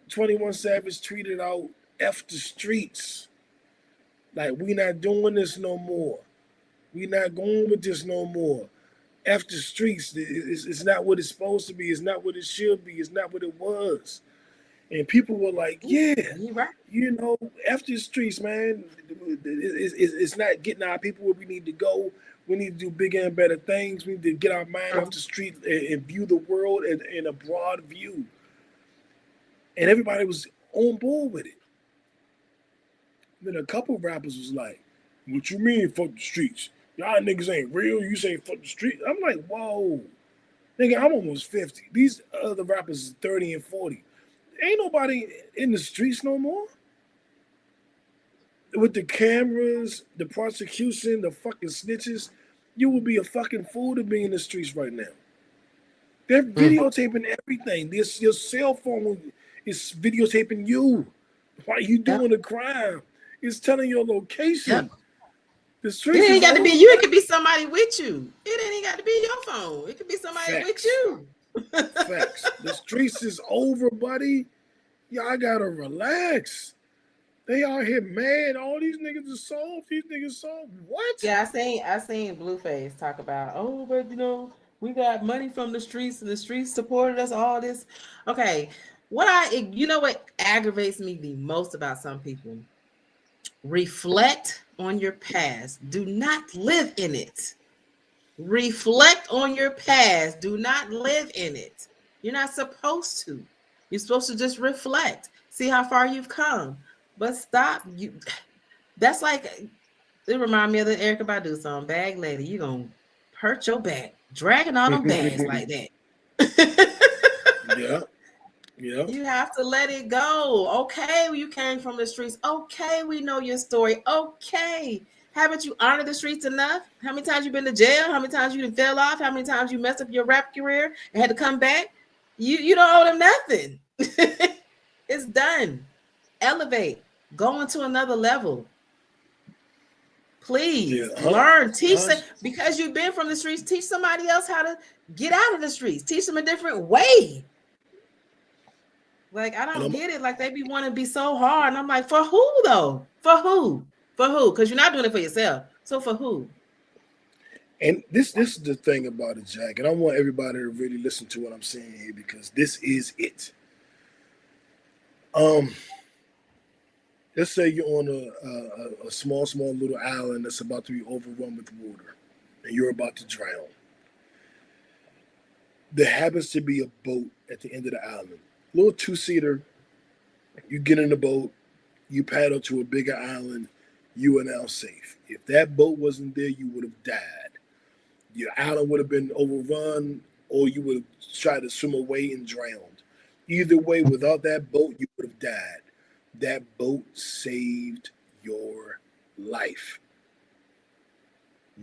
B: 21 Savage tweeted out F the streets. Like, we not doing this no more. We not going with this no more. F the streets. It's not what it's supposed to be. It's not what it should be. It's not what it was. And people were like, yeah,
A: right.
B: F the streets, man. It's not getting our people where we need to go. We need to do bigger and better things. We need to get our mind off the street and view the world in a broad view. And everybody was on board with it. Then a couple of rappers was like, what you mean, fuck the streets? Y'all niggas ain't real. You say fuck the streets. I'm like, whoa. Nigga, I'm almost 50. These other rappers is 30 and 40. Ain't nobody in the streets no more. With the cameras, the prosecution, the fucking snitches, you would be a fucking fool to be in the streets right now. They're videotaping everything. Your cell phone is videotaping you while you doing a crime. It's telling your location.
A: Yep.
B: The streets.
A: It ain't got to be you. It could be somebody with you. It ain't got to be your phone. It could be somebody with you.
B: Facts. The streets is over, buddy. Y'all gotta relax. They out here mad. All these niggas are soft. These niggas soft. What?
A: Yeah, I seen Blueface talk about, but we got money from the streets and the streets supported us, all this. Okay. What aggravates me the most about some people? Reflect on your past. Do not live in it. Reflect on your past. Do not live in it. You're not supposed to. You're supposed to just reflect. See how far you've come. But stop. That's like, it reminds me of the Erykah Badu song, Bag Lady. You're going to hurt your back. Dragging all them bags like that.
B: Yeah.
A: You have to let it go. Okay, you came from the streets. Okay, we know your story. Okay. Haven't you honored the streets enough? How many times you been to jail? How many times you fell off? How many times you messed up your rap career and had to come back? You don't owe them nothing. It's done. Elevate. Go into another level. Please learn. Teach them, because you've been from the streets. Teach somebody else how to get out of the streets. Teach them a different way. Like, I don't get it. Like, they be wanting to be so hard. And I'm like, for who, though? For who? For who? Because you're not doing it for yourself. So for who?
B: And this is the thing about it, Jack. And I want everybody to really listen to what I'm saying here, because this is it. Let's say you're on a small little island that's about to be overrun with water, and you're about to drown. There happens to be a boat at the end of the island. Little two-seater, you get in the boat, you paddle to a bigger island, you are now safe. If that boat wasn't there, you would have died. Your island would have been overrun, or you would have tried to swim away and drowned. Either way, without that boat, you would have died. That boat saved your life.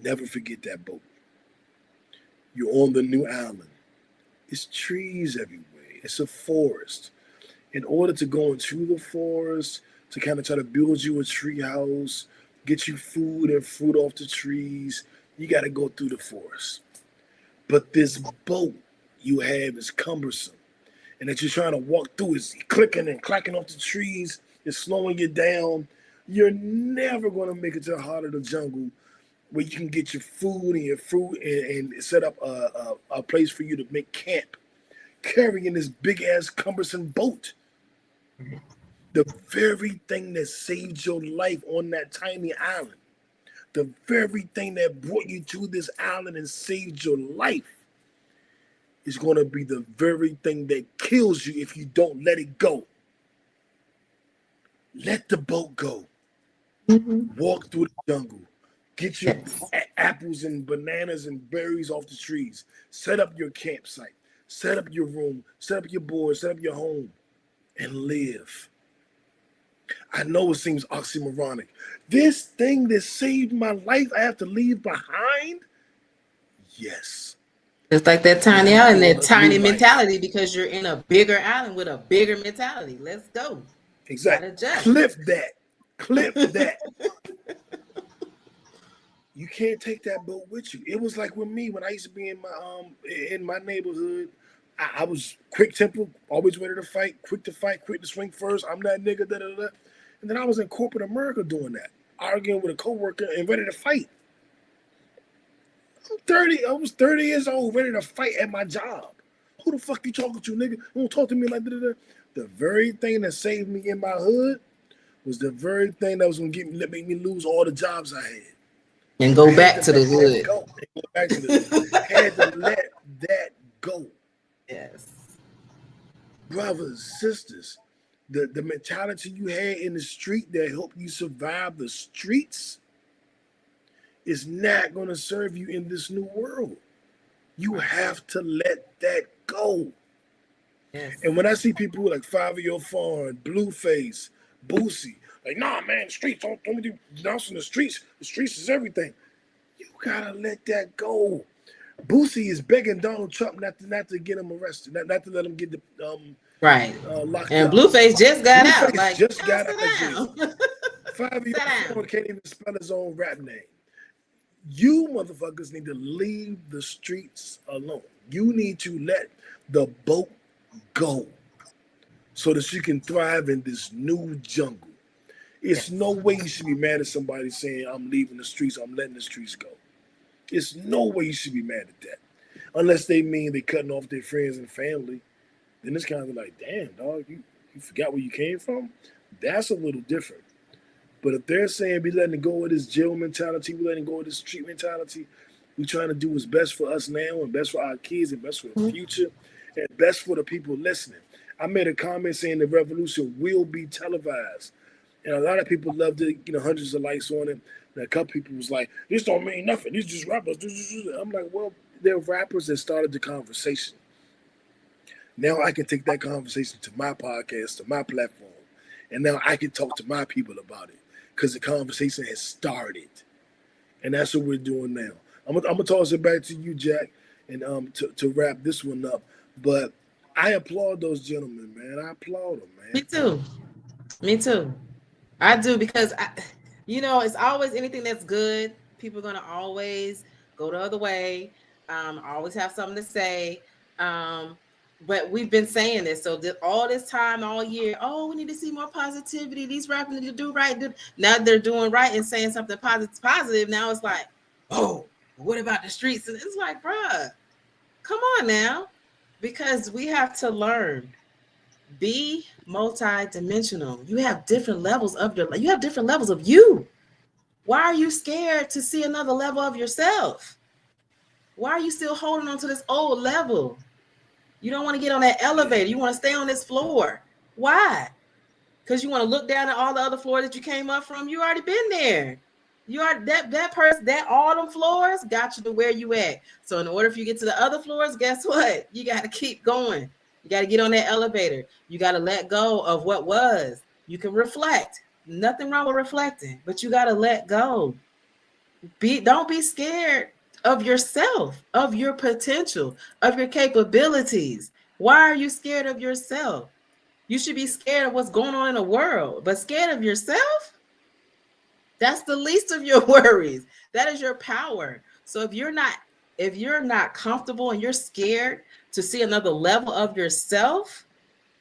B: Never forget that boat. You're on the new island. It's trees everywhere. It's a forest. In order to go into the forest, to kind of try to build you a tree house, get you food and fruit off the trees, you got to go through the forest. But this boat you have is cumbersome. And that you're trying to walk through is clicking and clacking off the trees. It's slowing you down. You're never going to make it to the heart of the jungle where you can get your food and your fruit and set up a place for you to make camp, carrying this big ass cumbersome boat. The very thing that saved your life on that tiny island, the very thing that brought you to this island and saved your life, is going to be the very thing that kills you if you don't let it go. Let the boat go. Walk through the jungle. Get your apples and bananas and berries off the trees. Set up your campsite. Set up your room. Set up your board. Set up your home. And live. I know it seems oxymoronic. This thing that saved my life, I have to leave behind? Yes.
A: It's like that tiny island, that tiny mentality, because you're in a bigger island with a bigger mentality. Let's go.
B: Exactly. Clip that. Clip that. You can't take that boat with you. It was like with me when I used to be in my neighborhood. I was quick tempered, always ready to fight, quick to swing first. I'm that nigga, da da da. And then I was in corporate America doing that, arguing with a coworker and ready to fight. I was 30 years old, ready to fight at my job. Who the fuck you talking to, nigga? Don't talk to me like that. The very thing that saved me in my hood was the very thing that was gonna make me lose all the jobs I had.
A: And go back to the hood.
B: Go back to the hood. Had to let that go.
A: Yes.
B: Brothers, sisters, the mentality you had in the street that helped you survive the streets is not going to serve you in this new world. You have to let that go. Yes. And when I see people like 5-Year Farm, Blueface, Boosie, like, nah, man, streets, don't me do announcing the streets. The streets is everything. You gotta let that go. Boosie is begging Donald Trump not to get him arrested, not to let him get the locked
A: and
B: up.
A: Blueface just got
B: Blueface
A: out. Like,
B: just got out of jail. 5-Year Farm can't even spell his own rap name. You motherfuckers need to leave the streets alone. You need to let the boat go so that you can thrive in this new jungle. It's no way you should be mad at somebody saying, I'm leaving the streets, I'm letting the streets go. It's no way you should be mad at that. Unless they mean they're cutting off their friends and family. Then it's kind of like, damn, dog, you forgot where you came from? That's a little different. But if they're saying we letting go of this jail mentality, we letting go of this street mentality, we trying to do what's best for us now and best for our kids and best for the future and best for the people listening. I made a comment saying the revolution will be televised. And a lot of people loved it, hundreds of likes on it. And a couple people was like, this don't mean nothing. These just rappers. I'm like, well, they're rappers that started the conversation. Now I can take that conversation to my podcast, to my platform. And now I can talk to my people about it because the conversation has started. And that's what we're doing now. I'm gonna toss it back to you, Jack, and to wrap this one up. But I applaud those gentlemen, man. I applaud them, man.
A: Me too. I do, because it's always anything that's good. People are gonna always go the other way. Always have something to say. But we've been saying this. So all this time, all year, we need to see more positivity. These rappers need to do right. Now they're doing right and saying something positive. Now it's like, what about the streets? And it's like, bruh, come on now. Because we have to learn. Be multi-dimensional. You have different levels of you have different levels of you. Why are you scared to see another level of yourself? Why are you still holding on to this old level? You don't want to get on that elevator. You want to stay on this floor. Why? Because you want to look down at all the other floors that you came up from. You already been there. You are that person, that all them floors got you to where you at. So in order for you to get to the other floors, guess what? You got to keep going. You got to get on that elevator. You got to let go of what was. You can reflect. Nothing wrong with reflecting, but you got to let go. Don't be scared of yourself, of your potential, of your capabilities. Why are you scared of yourself? You should be scared of what's going on in the world, but scared of yourself? That's the least of your worries. That is your power. So if you're not comfortable and you're scared to see another level of yourself,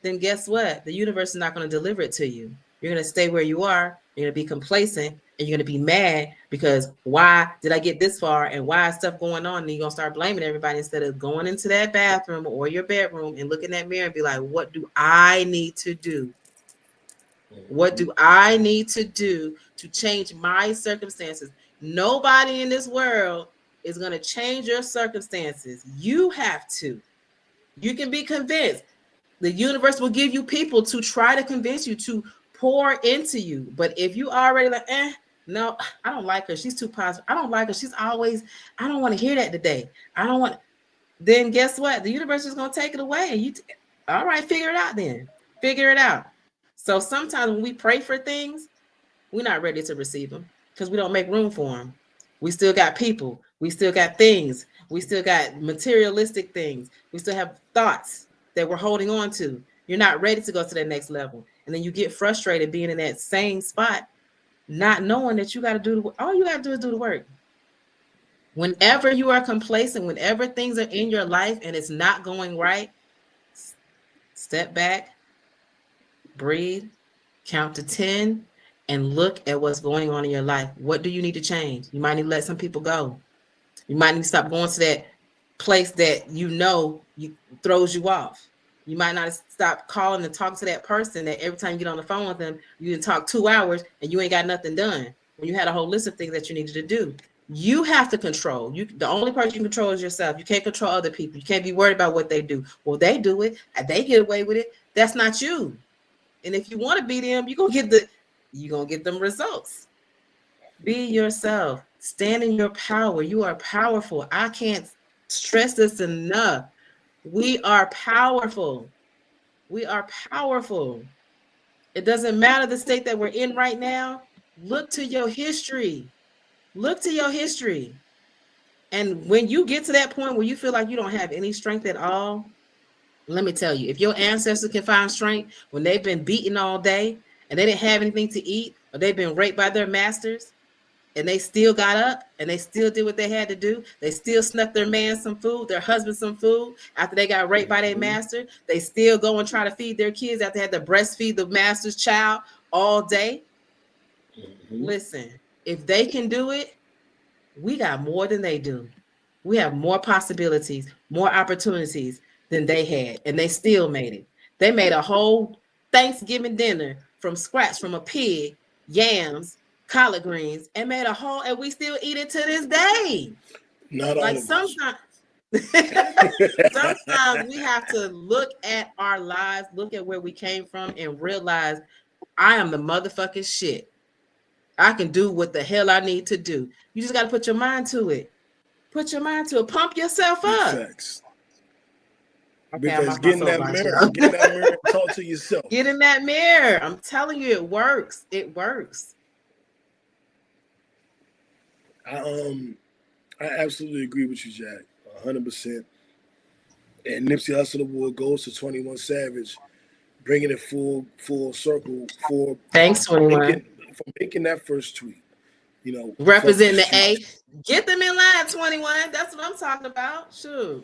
A: then guess what? The universe is not going to deliver it to you. You're going to stay where you are You're gonna be complacent and you're gonna be mad because why did I get this far and why is stuff going on? And you're gonna start blaming everybody instead of going into that bathroom or your bedroom and look in that mirror and be like, what do I need to do? What do I need to do to change my circumstances? Nobody in this world is going to change your circumstances. You have to. You can be convinced. The universe will give you people to try to convince you to pour into you. But if you already like, no, I don't like her. She's too positive. I don't like her. She's always, I don't want to hear that today. I don't want. Then guess what? The universe is going to take it away. And all right, figure it out then. Figure it out. So sometimes when we pray for things, we're not ready to receive them because we don't make room for them. We still got people. We still got things. We still got materialistic things. We still have thoughts that we're holding on to. You're not ready to go to that next level. And then you get frustrated being in that same spot, not knowing that you got to do all you got to do is do the work. Whenever you are complacent, whenever things are in your life and it's not going right, step back, breathe, count to 10, and look at what's going on in your life. What do you need to change? You might need to let some people go. You might need to stop going to that place that throws you off. You might not stop calling and talking to that person that every time you get on the phone with them, you can talk 2 hours and you ain't got nothing done when you had a whole list of things that you needed to do. You have to control. The only person you can control is yourself. You can't control other people. You can't be worried about what they do. Well, they do it. They get away with it. That's not you. And if you want to be them, you're gonna get them results. Be yourself. Stand in your power. You are powerful. I can't stress this enough. We are powerful. We are powerful. It doesn't matter the state that we're in right now. Look to your history. Look to your history. And when you get to that point where you feel like you don't have any strength at all, let me tell you, if your ancestors can find strength when they've been beaten all day and they didn't have anything to eat, or they've been raped by their masters and they still got up and they still did what they had to do, they still snuck their man some food, their husband some food after they got raped by their master, they still go and try to feed their kids after they had to breastfeed the master's child all day. Listen, if they can do it, we got more than they do. We have more possibilities, more opportunities than they had, and they still made it. They made a whole Thanksgiving dinner from scratch from a pig, yams, collard greens, and made a whole, and we still eat it to this day.
B: Not like
A: sometimes. Sometimes we have to look at our lives, look at where we came from, and realize I am the motherfucking shit. I can do what the hell I need to do. You just got to put your mind to it. Put your mind to it. Pump yourself up.
B: Facts. Okay, because get in that mirror and talk to yourself.
A: Get in that mirror. I'm telling you, it works. It works.
B: I absolutely agree with you, Jack. 100%. And Nipsey Hussle Award goes to 21 Savage, bringing it full circle for
A: thanks 21
B: for making that first tweet.
A: Representing the A. Get them in line, 21. That's what I'm talking about. Sure.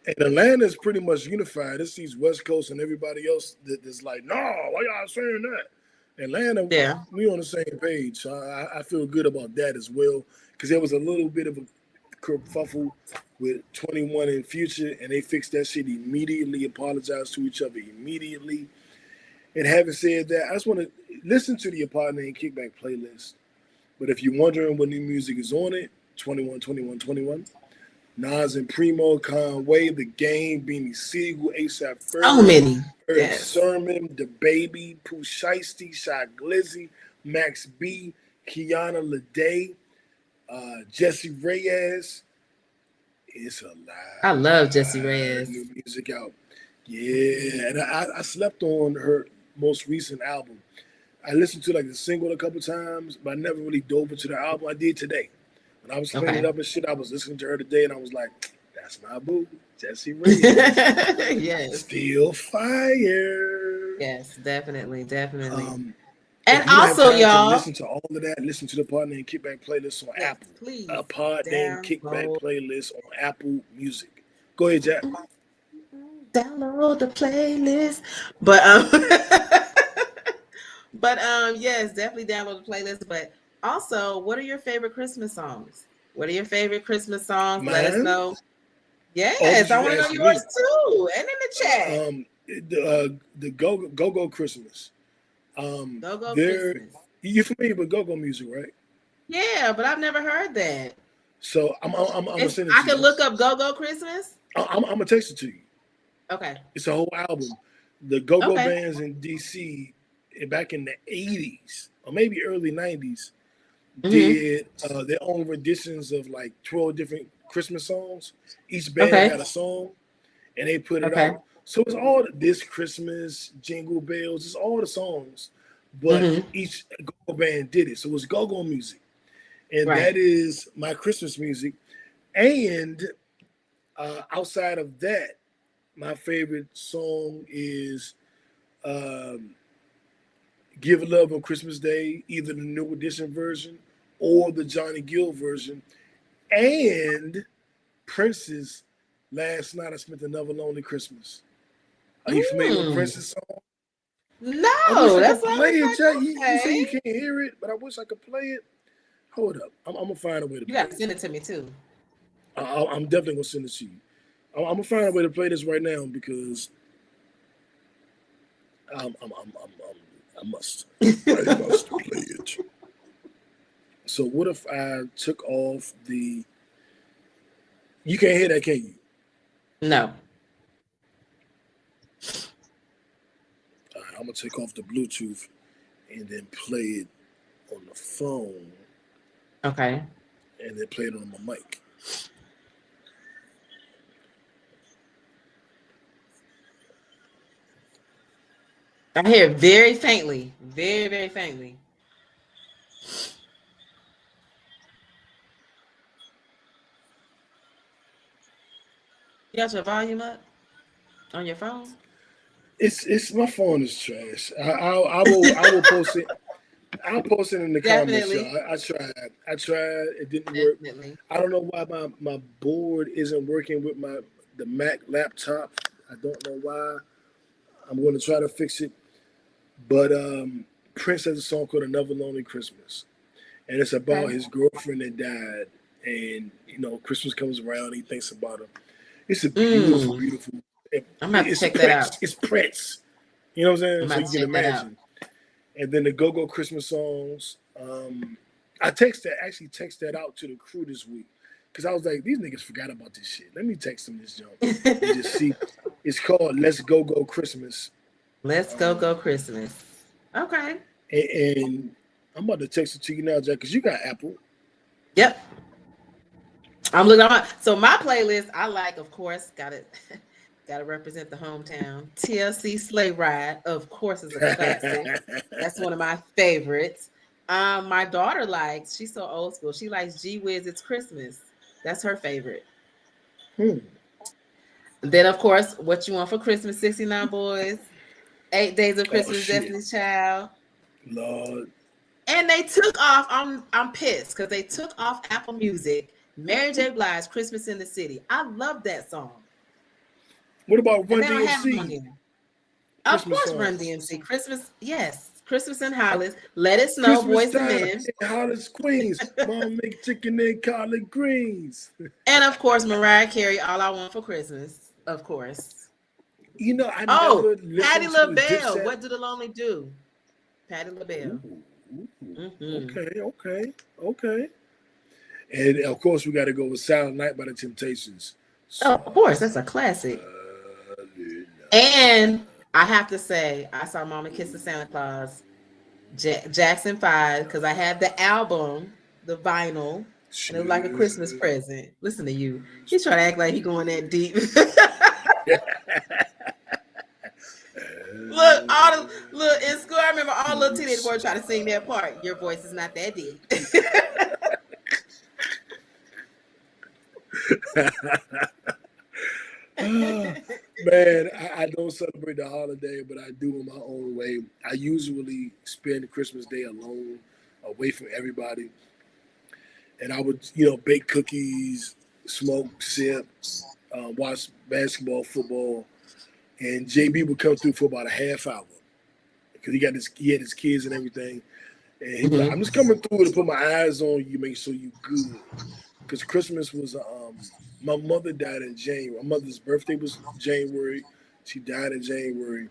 B: And Atlanta is pretty much unified. It's these West Coast and everybody else that's like, no, why y'all saying that? Atlanta, yeah, we on the same page. So I feel good about that as well, because there was a little bit of a kerfuffle with 21 and Future, and they fixed that shit immediately, apologized to each other immediately. And having said that, I just want to listen to the Pod Named Kickback playlist. But if you're wondering what new music is on it, 21, 21, 21. Nas and Primo, Conway, The Game, Beanie Siegel, ASAP Ferg,
A: so many.
B: Eric Sermon, The Baby, Pooh Shiesty, Shy Glizzy, Max B, Kiana Lede, Jesse Reyes. It's a lot.
A: I love Jesse Reyes.
B: New music out. Yeah, and I slept on her most recent album. I listened to like the single a couple times, but I never really dove into the album. I did today. When I was cleaning up and shit, I was listening to her today, and I was like, that's my boo, Jesse Reyes.
A: Yes.
B: Still fire.
A: Yes, definitely. And also, y'all,
B: listen to all of that. Listen to the Pod Named Kickback playlist on Apple.
A: Please.
B: A Pod Named Kickback playlist on Apple Music. Go ahead, Jack.
A: But yes, definitely download the playlist. But also, what are your favorite Christmas songs? What are your favorite Christmas songs? Let us
B: Mine?
A: know.
B: Oh,
A: Yes,
B: but
A: I
B: you
A: want to know
B: asking me.
A: yours too. And in the chat.
B: The Go Christmas.
A: Go Go
B: There,
A: Christmas.
B: you familiar with Go music, right?
A: Yeah, but I've never heard that.
B: So I'm gonna send it
A: I
B: to
A: can
B: you.
A: look up Go Go Christmas.
B: I'm gonna text it to you.
A: Okay.
B: It's a whole album. The Go
A: Okay.
B: bands in DC back in the 80s or maybe early 90s
A: Mm-hmm.
B: did their own renditions of like 12 different Christmas songs. Each band
A: Okay.
B: had a song and they put it
A: Okay.
B: out. So it's all this Christmas, Jingle Bells, it's all the songs, but
A: Mm-hmm.
B: each Go band did it. So it's Go music. And
A: Right.
B: that is my Christmas music. And outside of that, my favorite song is um, Give Love on Christmas Day, either the New Edition version or the Johnny Gill version. And Prince's Last Night I Spent Another Lonely Christmas. Are you familiar with
A: Mm.
B: Prince's song? I wish
A: No,
B: I
A: that's
B: could
A: what I
B: play
A: was
B: it,
A: like,
B: Jack. You say
A: okay.
B: you can't hear it, but I wish I could play it. Hold up. I'm going to find a way to
A: You
B: play
A: gotta
B: it.
A: send it to me too.
B: I'm definitely going to send it to you. I'm going to find a way to play this right now because I must. I must play it. So what if I took off the? You can't hear that, can you?
A: No.
B: All right, I'm gonna take off the Bluetooth and then play it on the phone
A: Okay.
B: and then play it on my mic.
A: I hear it very faintly. Very, very faintly. You got your volume up on your phone?
B: It's my phone is trash. I will post it. I'll post it in the comments,
A: Definitely.
B: y'all. I tried. It didn't work.
A: Definitely.
B: I don't know why my board isn't working with the Mac laptop. I don't know why. I'm going to try to fix it. But Prince has a song called "Another Lonely Christmas," and it's about
A: Okay.
B: his girlfriend that died. And Christmas comes around, he thinks about her. It's a beautiful,
A: Mm.
B: beautiful.
A: I'm gonna have to
B: It's
A: check that out.
B: Prince. It's Prince. You know what I'm saying?
A: I'm
B: So
A: gonna
B: you
A: have to
B: can
A: check that out.
B: imagine. And then the Go Christmas songs. I actually text that out to the crew this week because I was like, these niggas forgot about this shit. Let me text them this jump and just see. It's called "Let's Go Christmas."
A: Let's go Christmas. Okay.
B: And I'm about to text it to you now, Jack, because you got Apple.
A: Yep. I'm looking on so my playlist, I like, of course, gotta represent the hometown. TLC Sleigh Ride, of course, is a classic. That's one of my favorites. My daughter she's so old school. She likes G Wiz It's Christmas. That's her favorite. Then, of course, What You Want for Christmas, 69 Boys, 8 Days of
B: Oh
A: Christmas,
B: shit,
A: Destiny's Child.
B: Lord.
A: And they took off. I'm pissed because they took off Apple Music. Mary J. Blige, Christmas in the City. I love that song.
B: What about
A: And
B: Run
A: they don't have them on
B: DMC
A: there. Of
B: Christmas
A: course, Run
B: songs?
A: DMC. Christmas, yes. Christmas in Hollis. Let It Snow,
B: Christmas
A: Boys and
B: time
A: Men.
B: in Hollis, Queens. Mom make chicken and collard greens.
A: And of course, Mariah Carey, All I Want for Christmas. Of course.
B: I
A: Oh,
B: never
A: Patti
B: listened to a
A: LaBelle.
B: Dipset.
A: What Do the Lonely Do? Patti LaBelle.
B: Ooh,
A: Mm-hmm.
B: okay. And of course, we got to go with Silent Night by the Temptations.
A: Oh, of course, that's a classic. And I have to say, I saw Mama Kiss the Santa Claus, Jackson 5, because I had the album, the vinyl, and it was like a Christmas present. Listen to you. He's trying to act like he going that deep. Look in school. I remember all little teenage boys trying to sing that part. Your voice is not that deep.
B: Man, I don't celebrate the holiday, but I do in my own way. I usually spend Christmas Day alone, away from everybody. And I would, bake cookies, smoke, sip, watch basketball, football. And JB would come through for about a half hour because he had his kids and everything. And he was like, I'm just coming through to put my eyes on you, make sure you good. Because Christmas was, my mother died in January. My mother's birthday was January. She died in January.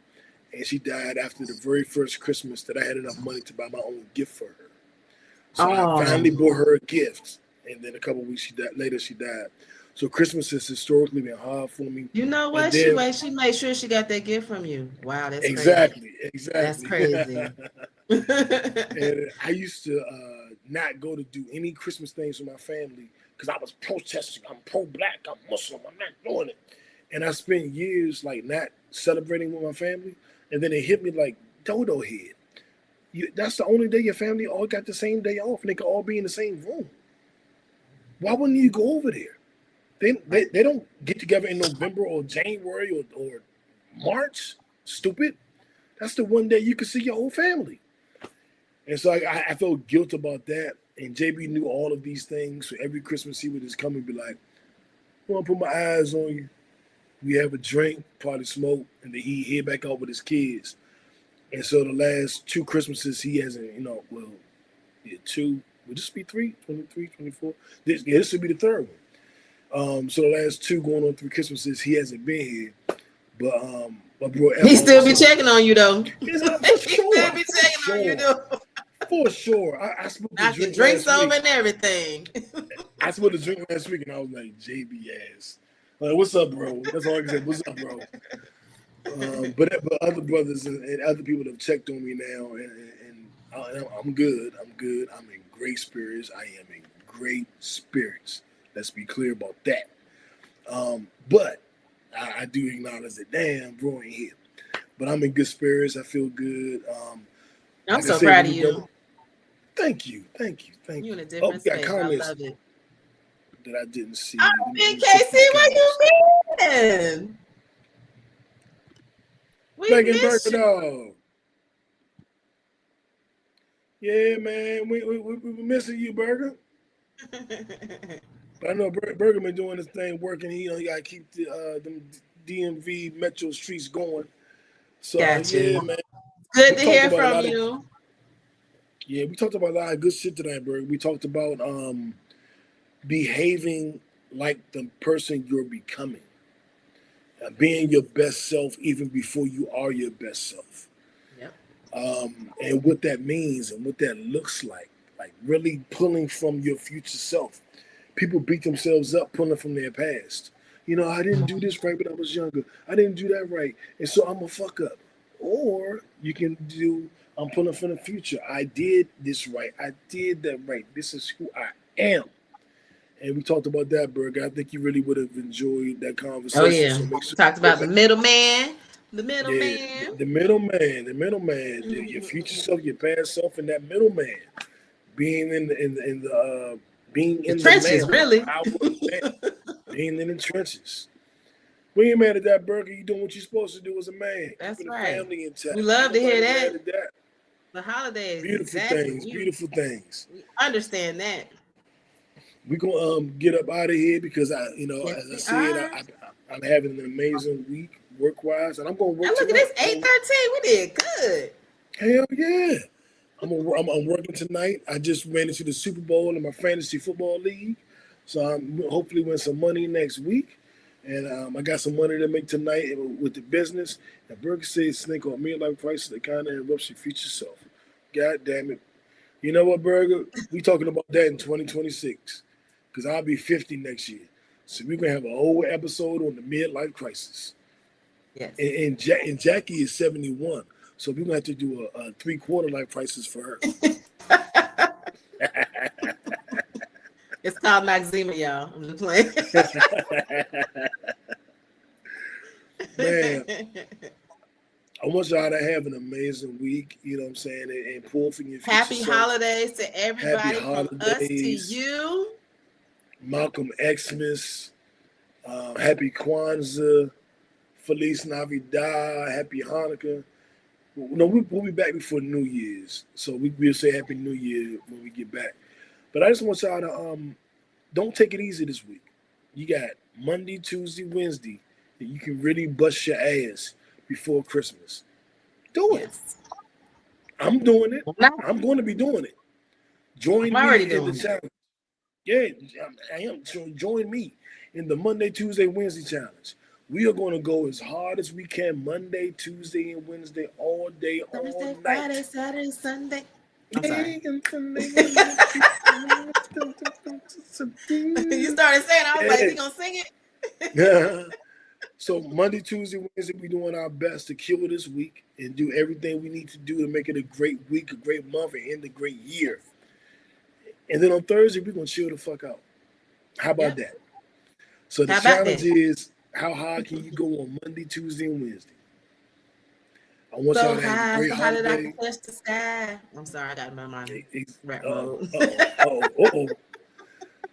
B: And she died after the very first Christmas that I had enough money to buy my own gift for her. So I finally bought her a gift. And then a couple of weeks later, she died. So Christmas has historically been hard for me.
A: You know what?
B: Then,
A: she made sure she got that gift from you. Wow, that's
B: exactly.
A: crazy. That's crazy.
B: And I used to not go to do any Christmas things with my family because I was protesting. I'm pro-black. I'm Muslim. I'm not doing it. And I spent years like not celebrating with my family. And then it hit me like dodo head. That's the only day your family all got the same day off, and they could all be in the same room. Why wouldn't you go over there? They don't get together in November or January or March. Stupid. That's the one day you can see your whole family. And so I felt guilt about that. And JB knew all of these things. So every Christmas he would just come and be like, I want to put my eyes on you. We have a drink, probably smoke, and then he head back out with his kids. And so the last 2 Christmases he hasn't, two, would this be 3, 23, 24? This would be the third one. So the last 2 going on 3 Christmases, he hasn't been here. But my bro,
A: he still be checking on you though.
B: He still be checking on you though. For sure. I smoked the drink
A: drinks over and everything.
B: I smoked the drink last week and I was like, JB ass. Like, what's up, bro? That's all I can say. What's up, bro? But other brothers and other people have checked on me now, and I'm good. I'm in great spirits. I am in great spirits. Let's be clear about that. But I do acknowledge that, damn, bro ain't here. But I'm in good spirits. I feel good.
A: I'm so proud of you.
B: Thank you.
A: You in a different space. I love it.
B: That I didn't see.
A: Oh, Big KC, where you been? We missed you.
B: Yeah, man, we missing you, Burger. But I know Burger been doing this thing, working. He got to keep them DMV Metro streets going. So yeah, man.
A: Good to hear from you.
B: Yeah, we talked about a lot of good shit tonight, Burger. We talked about behaving like the person you're becoming, being your best self even before you are your best self.
A: Yep.
B: And what that means and what that looks like really pulling from your future self. People beat themselves up pulling from their past. I didn't do this right when I was younger. I didn't do that right, and so I'm a fuck up. Or you can do, I'm pulling from the future. I did this right. I did that right. This is who I am. And we talked about that, Berg. I think you really would have enjoyed that conversation.
A: Oh, yeah. So talked about the middleman. The
B: middleman. Your future self, your past self, and that middleman. Being in the
A: trenches, really.
B: Being in the trenches. We ain't mad at that, Burger. You doing what you're supposed to do as a man.
A: That's
B: keeping
A: right.
B: The family intact.
A: We love to hear that. The holidays.
B: Beautiful things.
A: We understand that.
B: We're gonna get up out of here because as I said, I'm having an amazing week work-wise, and I'm gonna work.
A: Look at this, 8:13. We did good.
B: Hell yeah. I'm working tonight. I just ran into the Super Bowl in my fantasy football league, so I'm hopefully win some money next week. And I got some money to make tonight with the business. And Burger says, "Snake on me like prices that kind of interrupts your future self." God damn it! You know what, Burger? We talking about that in 2026 because I'll be 50 next year. So we're gonna have a whole episode on the midlife crisis.
A: Yes.
B: And Jackie is 71. So we're gonna have to do a 3/4 life crisis for her.
A: It's called Maxima, y'all. I'm just playing.
B: Man, I want y'all to have an amazing week. You know what I'm saying? And pull for your future.
A: Happy holidays to everybody from us to you.
B: Malcolm Xmas. Happy Kwanzaa. Feliz Navidad. Happy Hanukkah. No, we'll be back before New Year's. So we'll say Happy New Year when we get back. But I just want y'all to don't take it easy this week. You got Monday, Tuesday, Wednesday that you can really bust your ass before Christmas. Do it.
A: Yes.
B: I'm doing it.
A: I'm
B: I'm going to be doing it. Join
A: already
B: me in the
A: doing it.
B: challenge. Yeah, I am. So join me in the Monday, Tuesday, Wednesday challenge. We are going to go as hard as we can Monday, Tuesday, and Wednesday, all day, all
A: Thursday, Friday,
B: night.
A: Saturday, Sunday. I'm sorry.
B: Yeah,
A: You started saying, I was like, is he gonna sing it?
B: yeah. So Monday, Tuesday, Wednesday, we're doing our best to kill this week and do everything we need to do to make it a great week, a great month, and end a great year. And then on Thursday, we're gonna chill the fuck out. How about
A: Yep.
B: that? So the
A: How about
B: challenge
A: that?
B: is how high can you go on Monday, Tuesday, and Wednesday? I want y'all
A: So
B: to have a
A: high,
B: great
A: so high that I can
B: holiday.
A: touch the sky. I'm sorry, I got my mind rap
B: Uh-oh,
A: mode.
B: uh-oh.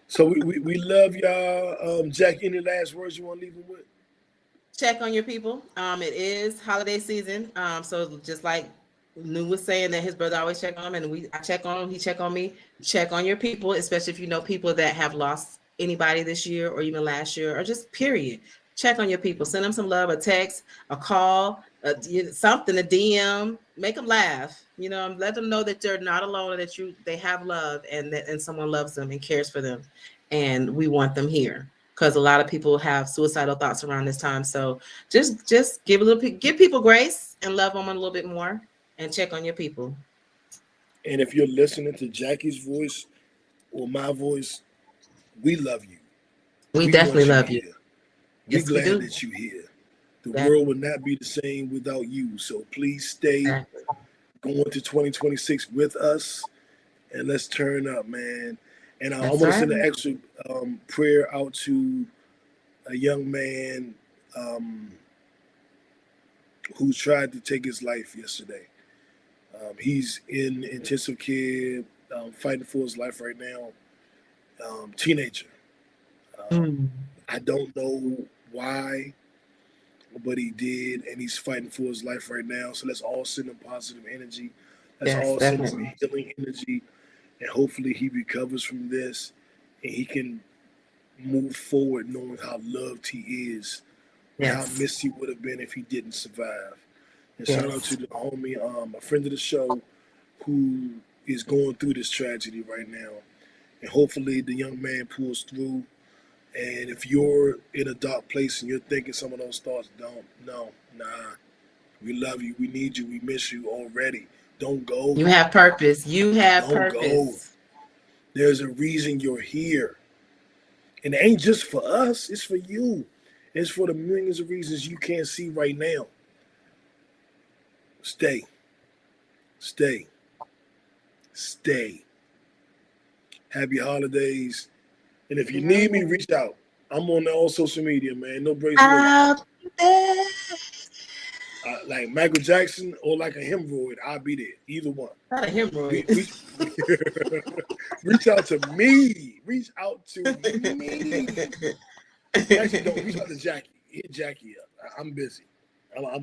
B: So we love y'all. Jack, any last words you want to leave them with?
A: Check on your people. It is holiday season. So just like New was saying that his brother always check on him, and I check on him, he check on me. Check on your people, especially if you know people that have lost anybody this year or even last year, or just period. Check on your people. Send them some love, a text, a call, something, a DM. Make them laugh. Let them know that they're not alone, and that they have love, and someone loves them and cares for them, and we want them here. Because a lot of people have suicidal thoughts around this time. So just give people grace and love them a little bit more, and check on your people.
B: And if you're listening to Jackie's voice or my voice, we love you.
A: We
B: We
A: definitely
B: want you
A: love you.
B: here. We're
A: Yes, we
B: glad
A: do.
B: that you're here. The
A: That,
B: world would not be the same without you. So please stay going to 2026 with us, and let's turn up, man. And I
A: that's
B: want to send
A: right.
B: an extra prayer out to a young man who tried to take his life yesterday. He's in intensive care, fighting for his life right now. Teenager.
A: Mm.
B: I don't know why, but he did, and he's fighting for his life right now. So let's all send him positive energy. Let's
A: Yes,
B: all send him
A: definitely.
B: healing energy, and hopefully he recovers from this, and he can move forward knowing how loved he is and how
A: Yes.
B: missed he would have been if he didn't survive. And shout out to
A: Yes.
B: the homie, a friend of the show, who is going through this tragedy right now. And hopefully the young man pulls through. And if you're in a dark place and you're thinking some of those thoughts, nah. We love you. We need you. We miss you already. Don't go.
A: You have purpose. You have
B: Don't go.
A: purpose.
B: There's a reason you're here. And it ain't just for us, it's for you. It's for the millions of reasons you can't see right now. Stay. Stay. Stay. Happy holidays. And if you need me, reach out. I'm on all social media, man. No breaks, no.
A: Out there.
B: Like Michael Jackson or like a hemorrhoid, I'll be there. Either one.
A: Not a hemorrhoid.
B: Reach out to me. Reach out to me. Actually, don't reach out to Jackie. Hit Jackie up. I'm busy.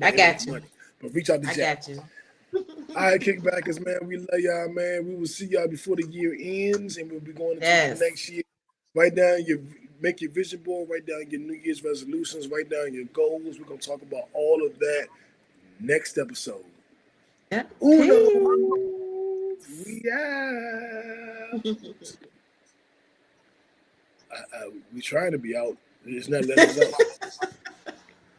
A: I got you.
B: Money. But reach out to Jackie.
A: I got you.
B: All right, kickbackers, man. We love y'all, man. We will see y'all before the year ends, and we'll be going into the next year. Make your vision board, write down your New Year's resolutions, write down your goals. We're gonna talk about all of that next episode.
A: Yeah.
B: Uno. We out. We trying to be out. It's not letting us out.